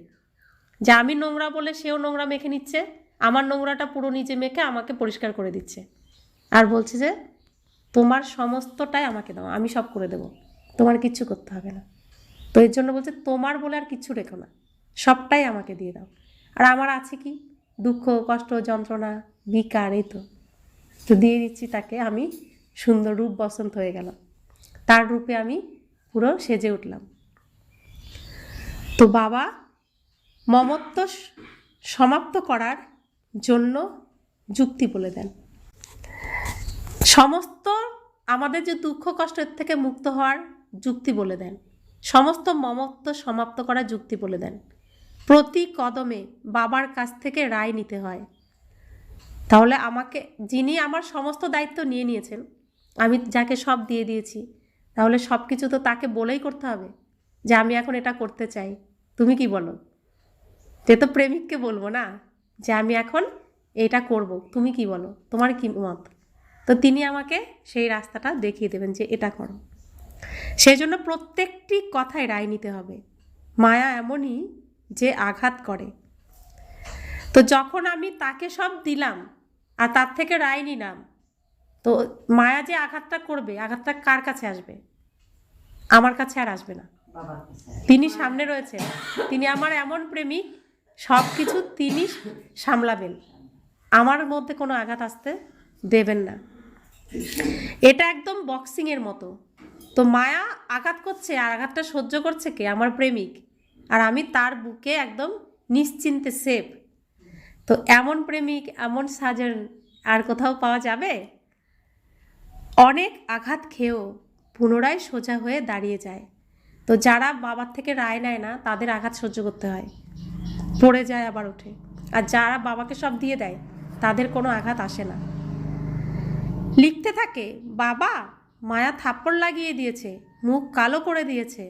যে আমি নোংরা বলে সেও নোংরা মেখে নিচ্ছে, আমার নোংরাটা পুরো নিজে মেখে আমাকে পরিষ্কার করে দিচ্ছে, আর বলছে যে তোমার সমস্তটাই আমাকে দাও, আমি সব করে দেব, তোমার কিচ্ছু করতে হবে না। তো এর জন্য বলছে তোমার বলে আর কিচ্ছু রেখো না, সবটাই আমাকে দিয়ে দাও। আর আমার আছে কি? দুঃখ, কষ্ট, যন্ত্রণা, বিকার, এই তো দিয়ে দিচ্ছি তাকে। আমি সুন্দর রূপ বসন্ত হয়ে গেলাম, তার রূপে আমি পুরো সেজে উঠলাম। তো বাবা মমত্ব সমাপ্ত করার জন্য যুক্তি বলে দেন। সমস্ত আমাদের যে দুঃখ কষ্টের থেকে মুক্ত হওয়ার যুক্তি বলে দেন, সমস্ত মমত্ব সমাপ্ত করার যুক্তি বলে দেন। প্রতি কদমে বাবার কাছ থেকে রায় নিতে হয়। তাহলে আমাকে, যিনি আমার সমস্ত দায়িত্ব নিয়ে নিয়েছেন, আমি যাকে সব দিয়ে দিয়েছি, তাহলে সব কিছু তো তাকে বলেই করতে হবে যে আমি এখন এটা করতে চাই, তুমি কি বলো? তে তো প্রেমিককে বলবো না যে আমি এখন এটা করব, তুমি কি বলো, তোমার কি মত? তো তিনি আমাকে সেই রাস্তাটা দেখিয়ে দেবেন যে এটা করো। সেই জন্য প্রত্যেকটি কথায় রায় নিতে হবে। মায়া এমনই যে আঘাত করে। তো যখন আমি তাকে সব দিলাম আর তার থেকে রায় নিলাম, তো মায়া যে আঘাতটা করবে, আঘাতটা কার কাছে আসবে? আমার কাছে আর আসবে না। তিনি সামনে রয়েছেন, তিনি আমার এমন প্রেমিক, সব কিছু তিনি সামলাবেন, আমার মধ্যে কোনো আঘাত আসতে দেবেন না। এটা একদম বক্সিংয়ের মতো। তো মায়া আঘাত করছে, আর আঘাতটা সহ্য করছে কে? আমার প্রেমিক। আর আমি তার বুকে একদম নিশ্চিন্তে সেফ। তো এমন প্রেমিক, এমন সাজন আর কোথাও পাওয়া যাবে? অনেক আঘাত খেয়েও পুনরায় সোজা হয়ে দাঁড়িয়ে যায়। তো যারা বাবার থেকে রায় নেয় না, তাদের আঘাত সহ্য করতে হয়, পড়ে যায় আবার ওঠে। আর যারা বাবাকে সব দিয়ে দেয়, তাদের কোনো আঘাত আসে না। লিখতে থাকে, বাবা মায়া থাপ্পড় লাগিয়ে দিয়েছে, মুখ কালো করে দিয়েছে,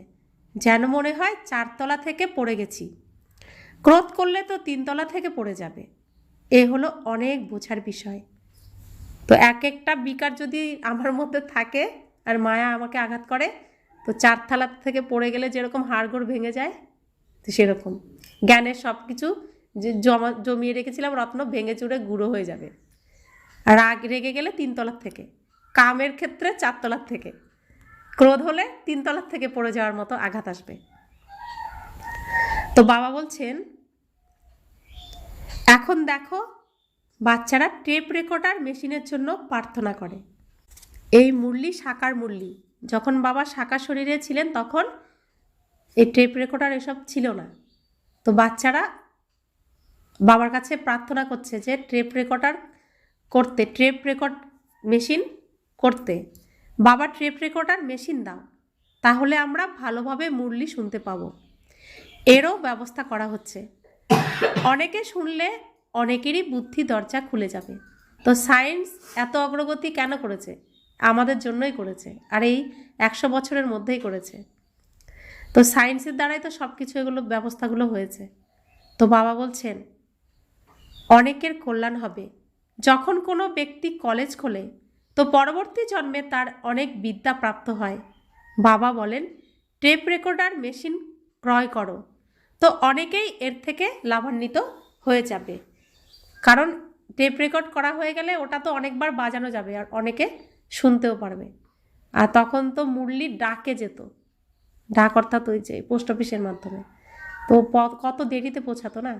যেন মনে হয় 4 তলা থেকে পড়ে গেছি। ক্রোধ করলে তো 3 তলা থেকে পড়ে যাবে। এ হলো অনেক বোঝার বিষয়। তো এক একটা বিকার যদি আমার মধ্যে থাকে আর মায়া আমাকে আঘাত করে, তো 4 তলা থেকে পড়ে গেলে যেরকম হাড়গোড় ভেঙে যায়, তো সেরকম জ্ঞানের সব কিছু যে জমিয়ে রেখেছিলাম রত্ন ভেঙে চুরে গুঁড়ো হয়ে যাবে। রাগ রেগে গেলে 3 তলার থেকে, কামের ক্ষেত্রে 4 তলার থেকে, ক্রোধ হলে 3 তলার থেকে পড়ে যাওয়ার মতো আঘাত আসবে। তো বাবা বলছেন, এখন দেখো বাচ্চারা টেপ রেকর্ডার মেশিনের জন্য প্রার্থনা করে। এই মুরলি সাকার মুরলি, যখন বাবা সাকার শরীরে ছিলেন তখন এই টেপ রেকর্ডার এসব ছিল না। তো বাচ্চারা বাবার কাছে প্রার্থনা করছে যে টেপ রেকর্ডার করতে, টেপ রেকর্ড মেশিন করতে। বাবা টেপ রেকর্ডার মেশিন দাও, তাহলে আমরা ভালোভাবে মুরলি শুনতে পাবো। এরও ব্যবস্থা করা হচ্ছে। অনেকে শুনলে অনেকেরই বুদ্ধি দরজা খুলে যাবে। তো সায়েন্স এত অগ্রগতি কেন করেছে? আমাদের জন্যই করেছে, আর এই 100 বছরের মধ্যেই করেছে। তো সায়েন্সের দ্বারাই তো সব কিছু এগুলো ব্যবস্থাগুলো হয়েছে। তো বাবা বলছেন, অনেকের কল্যাণ হবে। যখন কোনো ব্যক্তি কলেজ খোলে, তো পরবর্তী জন্মে তার অনেক বিদ্যা প্রাপ্ত হয়। বাবা বলেন, টেপ রেকর্ডার মেশিন ক্রয় করো। তো অনেকেই এর থেকে লাভান্বিত হয়ে যাবে, কারণ টেপ রেকর্ড করা হয়ে গেলে ওটা তো অনেকবার বাজানো যাবে, আর অনেকে শুনতেও পারবে। আর তখন তো মুরলি ডাকে যেত, ডাক অর্থাৎ ওই যে পোস্ট অফিসের মাধ্যমে, তো কত দেরিতে পৌঁছাতো না।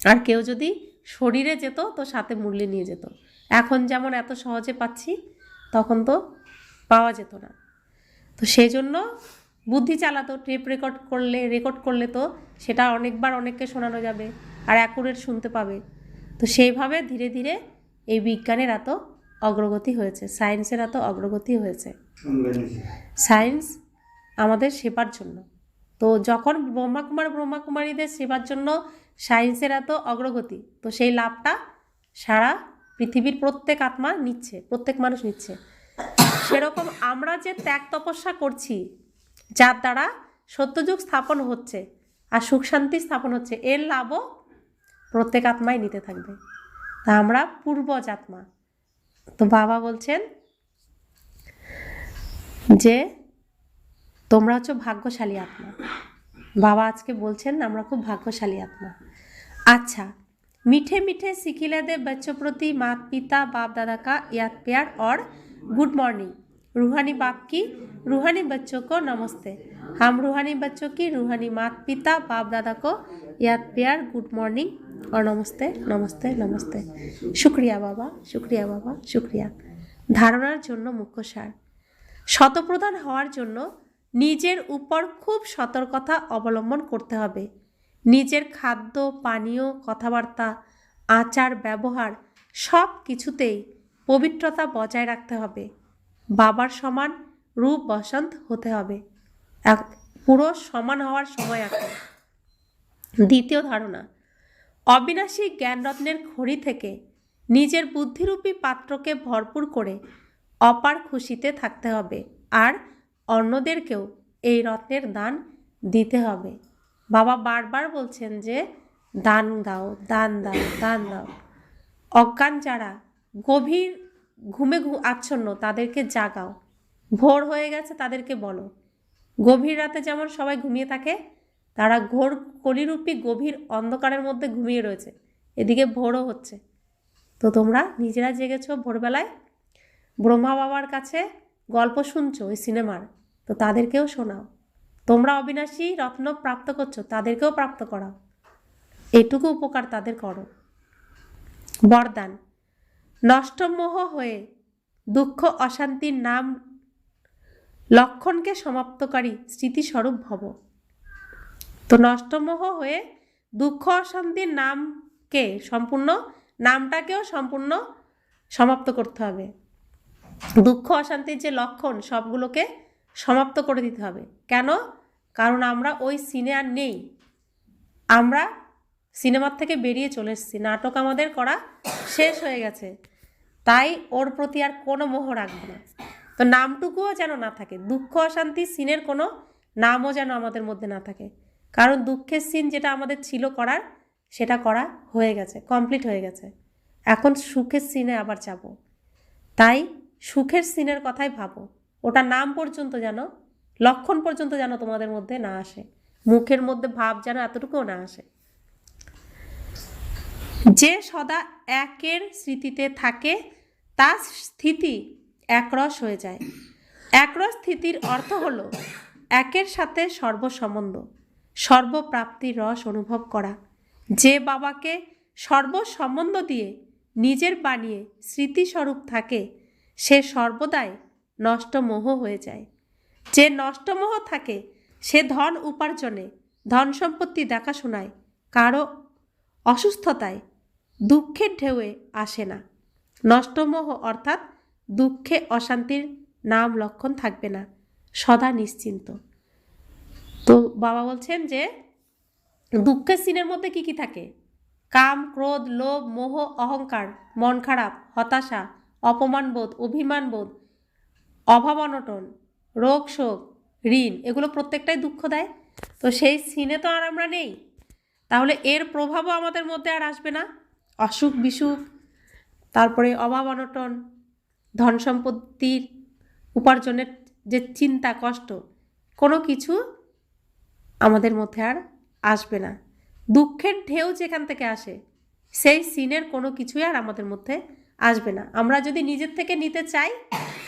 আর কেউ যদি শরীরে যেত তো সাথে মুরলি নিয়ে যেত। এখন যেমন এত সহজে পাচ্ছি, তখন তো পাওয়া যেত না। তো সেই জন্য বুদ্ধি চালাতো, টেপ রেকর্ড করলে তো সেটা অনেকবার অনেককে শোনানো যাবে, আর অ্যাকুরেট শুনতে পাবে। তো সেইভাবে ধীরে ধীরে এই বিজ্ঞানের এত অগ্রগতি হয়েছে, সায়েন্সের এত অগ্রগতি হয়েছে। সায়েন্স আমাদের সেবার জন্য। তো যখন ব্রহ্মাকুমারীদের সেবার জন্য সায়েন্সের এত অগ্রগতি, তো সেই লাভটা সারা পৃথিবীর প্রত্যেক আত্মা নিচ্ছে, প্রত্যেক মানুষ নিচ্ছে। সেরকম আমরা যে ত্যাগ তপস্যা করছি, যার দ্বারা সত্যযুগ স্থাপন হচ্ছে আর সুখ শান্তি স্থাপন হচ্ছে, এর লাভও প্রত্যেক আত্মাই নিতে থাকবে। তা আমরা পূর্বজ আত্মা। তো বাবা বলছেন যে তোমরা হচ্ছে ভাগ্যশালী আত্মা। বাবা আজকে বলছেন আমরা খুব ভাগ্যশালী আত্মা। अच्छा, मीठे मीठे सिखिले दे बच्चों प्रति माता पिता बाप दादा का याद प्यार और गुड मॉर्निंग। रूहानी बाप की रूहानी बच्चों को नमस्ते। हम रूहानी बच्चों की रूहानी माता पिता बाप दादा को याद प्यार, गुड मॉर्निंग और नमस्ते नमस्ते नमस्ते। शुक्रिया बाबा, शुक्रिया बाबा, शुक्रिया। धारणार জন্য মুখ্য সার। শতপ্রধান হওয়ার জন্য নিজের উপর খুব সতর্কতা অবলম্বন করতে হবে। নিজের খাদ্য পানীয়, কথাবার্তা, আচার ব্যবহার সব কিছুতেই পবিত্রতা বজায় রাখতে হবে। বাবার সমান রূপ বসন্ত হতে হবে। পুরো সমান হওয়ার সময় এখন। দ্বিতীয় ধারণা, অবিনাশী জ্ঞানরত্নের খড়ি থেকে নিজের বুদ্ধিরূপী পাত্রকে ভরপুর করে অপার খুশিতে থাকতে হবে, আর অন্যদেরকেও এই রত্নের দান দিতে হবে। বাবা বারবার বলছেন যে দান দাও, দান দাও, দান দাও। অজ্ঞান যারা গভীর ঘুমে আচ্ছন্ন তাদেরকে জাগাও, ভোর হয়ে গেছে তাদেরকে বলো। গভীর রাতে যেমন সবাই ঘুমিয়ে থাকে, তারা ঘোর কলিরূপী গভীর অন্ধকারের মধ্যে ঘুমিয়ে রয়েছে, এদিকে ভোরও হচ্ছে। তো তোমরা নিজেরা জেগেছো ভোরবেলায়, ব্রহ্মা বাবার কাছে গল্প শুনছো ওই সিনেমার, তো তাদেরকেও শোনাও। তোমরা অবিনাশী রত্ন প্রাপ্ত করছো, তাদেরকেও প্রাপ্ত করাও। এটুকু উপকার তাদের করো। বরদান, নষ্টমোহ হয়ে দুঃখ অশান্তির নাম লক্ষণকে সমাপ্তকারী স্মৃতিস্বরূপ ভব। তো নষ্টমোহ হয়ে দুঃখ অশান্তির নামটাকেও সম্পূর্ণ সমাপ্ত করতে হবে। দুঃখ অশান্তির যে লক্ষণ সবগুলোকে সমাপ্ত করে দিতে হবে। কেন? কারণ আমরা ওই সিনে আর নেই, আমরা সিনেমার থেকে বেরিয়ে চলে এসেছি, নাটক আমাদের করা শেষ হয়ে গেছে। তাই ওর প্রতি আর কোনো মোহ রাখবো না। তো নামটুকুও যেন না থাকে, দুঃখ অশান্তি সিনের কোনো নামও যেন আমাদের মধ্যে না থাকে। কারণ দুঃখের সিন যেটা আমাদের ছিল করার, সেটা করা হয়ে গেছে, কমপ্লিট হয়ে গেছে। এখন সুখের সিনে আবার যাব। তাই সুখের সিনের কথাই ভাবো। ওটা নাম পর্যন্ত যেন, লক্ষণ পর্যন্ত যেন তোমাদের মধ্যে না আসে, মুখের মধ্যে ভাব যেন এতটুকুও না আসে। যে সদা একের স্মৃতিতে থাকে তার স্থিতি একরস হয়ে যায়। একরস স্থিতির অর্থ হলো একের সাথে সর্বসম্বন্ধ, সর্বপ্রাপ্তির রস অনুভব করা। যে বাবাকে সর্বসম্বন্ধ দিয়ে নিজের বানিয়ে স্মৃতিস্বরূপ থাকে, সে সর্বদাই নষ্টমোহ হয়ে যায়। যে নষ্টমোহ থাকে সে ধন উপার্জনে, ধন সম্পত্তি দেখাশোনায়, কারো অসুস্থতায়, দুঃখের ঢেউয়ে আসে না। নষ্টমোহ অর্থাৎ দুঃখে অশান্তির নাম লক্ষণ থাকবে না, সদা নিশ্চিন্ত। তো বাবা বলছেন যে দুঃখের সিনের মধ্যে কি কি থাকে? কাম, ক্রোধ, লোভ, মোহ, অহংকার, মন খারাপ, হতাশা, অপমানবোধ, অভিমানবোধ, অভাব অনটন, রোগ শোক, ঋণ, এগুলো প্রত্যেকটাই দুঃখ দেয়। তো সেই সিনে তো আর আমরা নেই, তাহলে এর প্রভাবও আমাদের মধ্যে আর আসবে না। অসুখ বিসুখ, তারপরে অভাব অনটন, ধন সম্পত্তির উপার্জনের যে চিন্তা কষ্ট, কোনো কিছু আমাদের মধ্যে আর আসবে না। দুঃখের ঢেউ যেখান থেকে আসে, সেই সিনের কোনো কিছুই আর আমাদের মধ্যে আসবে না। আমরা যদি নিজের থেকে নিতে চাই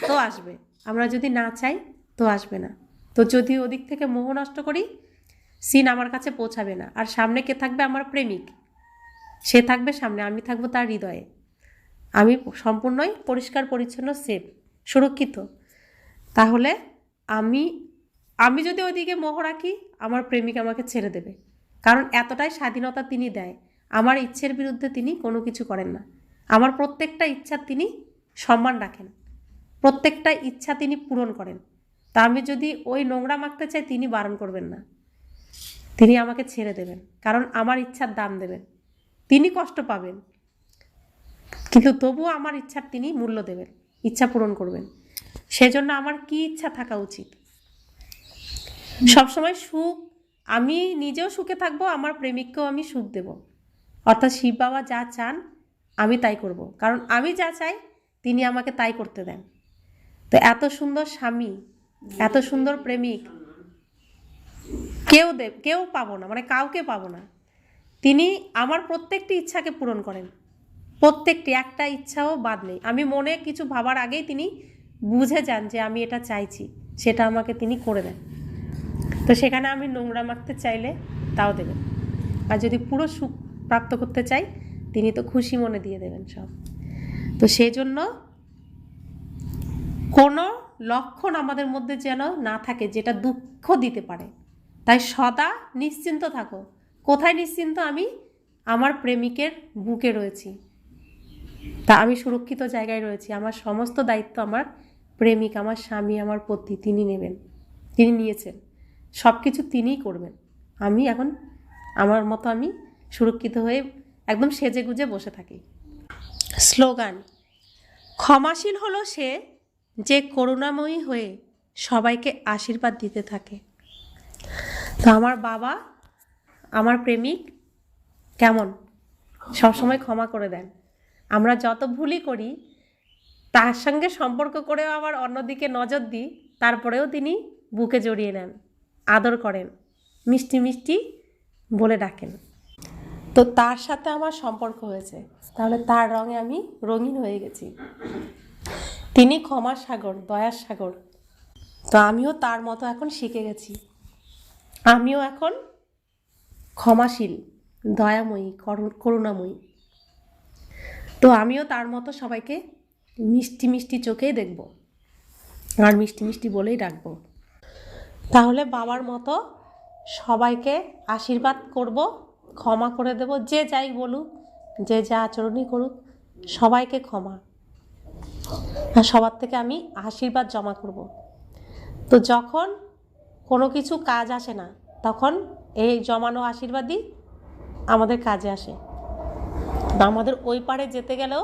তো আসবে, আমরা যদি না চাই তো আসবে না। তো যদি ওদিক থেকে মোহ নষ্ট করি, সিন আমার কাছে পৌঁছাবে না। আর সামনে কে থাকবে? আমার প্রেমিক, সে থাকবে সামনে, আমি থাকবো তার হৃদয়ে। আমি সম্পূর্ণই পরিষ্কার পরিচ্ছন্ন, সেফ, সুরক্ষিত। তাহলে আমি যদি ওইদিকে মোহ রাখি, আমার প্রেমিক আমাকে ছেড়ে দেবে। কারণ এতটাই স্বাধীনতা তিনি দেয়, আমার ইচ্ছের বিরুদ্ধে তিনি কোনো কিছু করেন না। আমার প্রত্যেকটা ইচ্ছা তিনি সম্মান রাখেন, প্রত্যেকটা ইচ্ছা তিনি পূরণ করেন। তা আমি যদি ওই নোংরা মাখতে চাই, তিনি বারণ করবেন না, তিনি আমাকে ছেড়ে দেবেন। কারণ আমার ইচ্ছার দাম দেবেন, তিনি কষ্ট পাবেন, কিন্তু তবুও আমার ইচ্ছার তিনি মূল্য দেবেন, ইচ্ছা পূরণ করবেন। সেজন্য আমার কি ইচ্ছা থাকা উচিত? সবসময় সুখ, আমি নিজেও সুখে থাকবো, আমার প্রেমিককেও আমি সুখ দেব। অর্থাৎ শিব বাবা যা চান আমি তাই করব, কারণ আমি যা চাই তিনি আমাকে তাই করতে দেন। তো এত সুন্দর স্বামী, এত সুন্দর প্রেমিক কেউ পাবো না, মানে কাউকে পাবো না। তিনি আমার প্রত্যেকটি ইচ্ছাকে পূরণ করেন, প্রত্যেকটি, একটা ইচ্ছাও বাদ নেই। আমি মনে কিছু ভাবার আগেই তিনি বুঝে যান যে আমি এটা চাইছি, সেটা আমাকে তিনি করে দেন। তো সেখানে আমি নোংরা মাখতে চাইলে তাও দেবেন, আর যদি পুরো সুখ প্রাপ্ত করতে চাই, তিনি তো খুশি মনে দিয়ে দেবেন সব। তো সেই জন্য কোনো লক্ষণ আমাদের মধ্যে যেন না থাকে যেটা দুঃখ দিতে পারে। তাই সদা নিশ্চিন্ত থাকো। কোথায় নিশ্চিন্ত? আমি আমার প্রেমিকের বুকে রয়েছি, তা আমি সুরক্ষিত জায়গায় রয়েছি, আমার সমস্ত দায়িত্ব আমার প্রেমিক, আমার স্বামী, আমার পতি, তিনি নেবেন, তিনি নিয়েছেন, সব কিছু তিনিই করবেন। আমি এখন আমার মতো আমি সুরক্ষিত হয়ে একদম সেজে গুজে বসে থাকি। স্লোগান: ক্ষমাশীল হলো সে যে করুণাময়ী হয়ে সবাইকে আশীর্বাদ দিতে থাকে। তো আমার বাবা, আমার প্রেমিক কেমন সবসময় ক্ষমা করে দেন। আমরা যত ভুলই করি, তার সঙ্গে সম্পর্ক করেও আবার অন্যদিকে নজর দিই, তারপরেও তিনি বুকে জড়িয়ে নেন, আদর করেন, মিষ্টি মিষ্টি বলে ডাকেন। তো তার সাথে আমার সম্পর্ক হয়েছে, তাহলে তার রঙে আমি রঙিন হয়ে গেছি। তিনি ক্ষমার সাগর, দয়ার সাগর। তো আমিও তার মতো এখন শিখে গেছি। আমিও এখন ক্ষমাশীল, দয়াময়ী, করুণাময়ী। তো আমিও তার মতো সবাইকে মিষ্টি মিষ্টি চোখেই দেখব আর মিষ্টি মিষ্টি বলেই ডাকবো। তাহলে বাবার মতো সবাইকে আশীর্বাদ করব, ক্ষমা করে দেব, যে যাই বলুক, যে যা আচরণই করুক, সবাইকে ক্ষমা, আর সবার থেকে আমি আশীর্বাদ জমা করব। তো যখন কোনো কিছু কাজ আসে না, তখন এই জমানো আশীর্বাদই আমাদের কাজে আসে। বা আমাদের ওই পারে যেতে গেলেও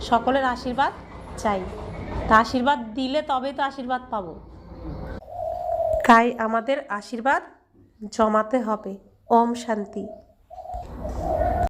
সকলের আশীর্বাদ চাই। তা আশীর্বাদ দিলে তবেই তো আশীর্বাদ পাবো। তাই আমাদের আশীর্বাদ জমাতে হবে। ওম শান্তি।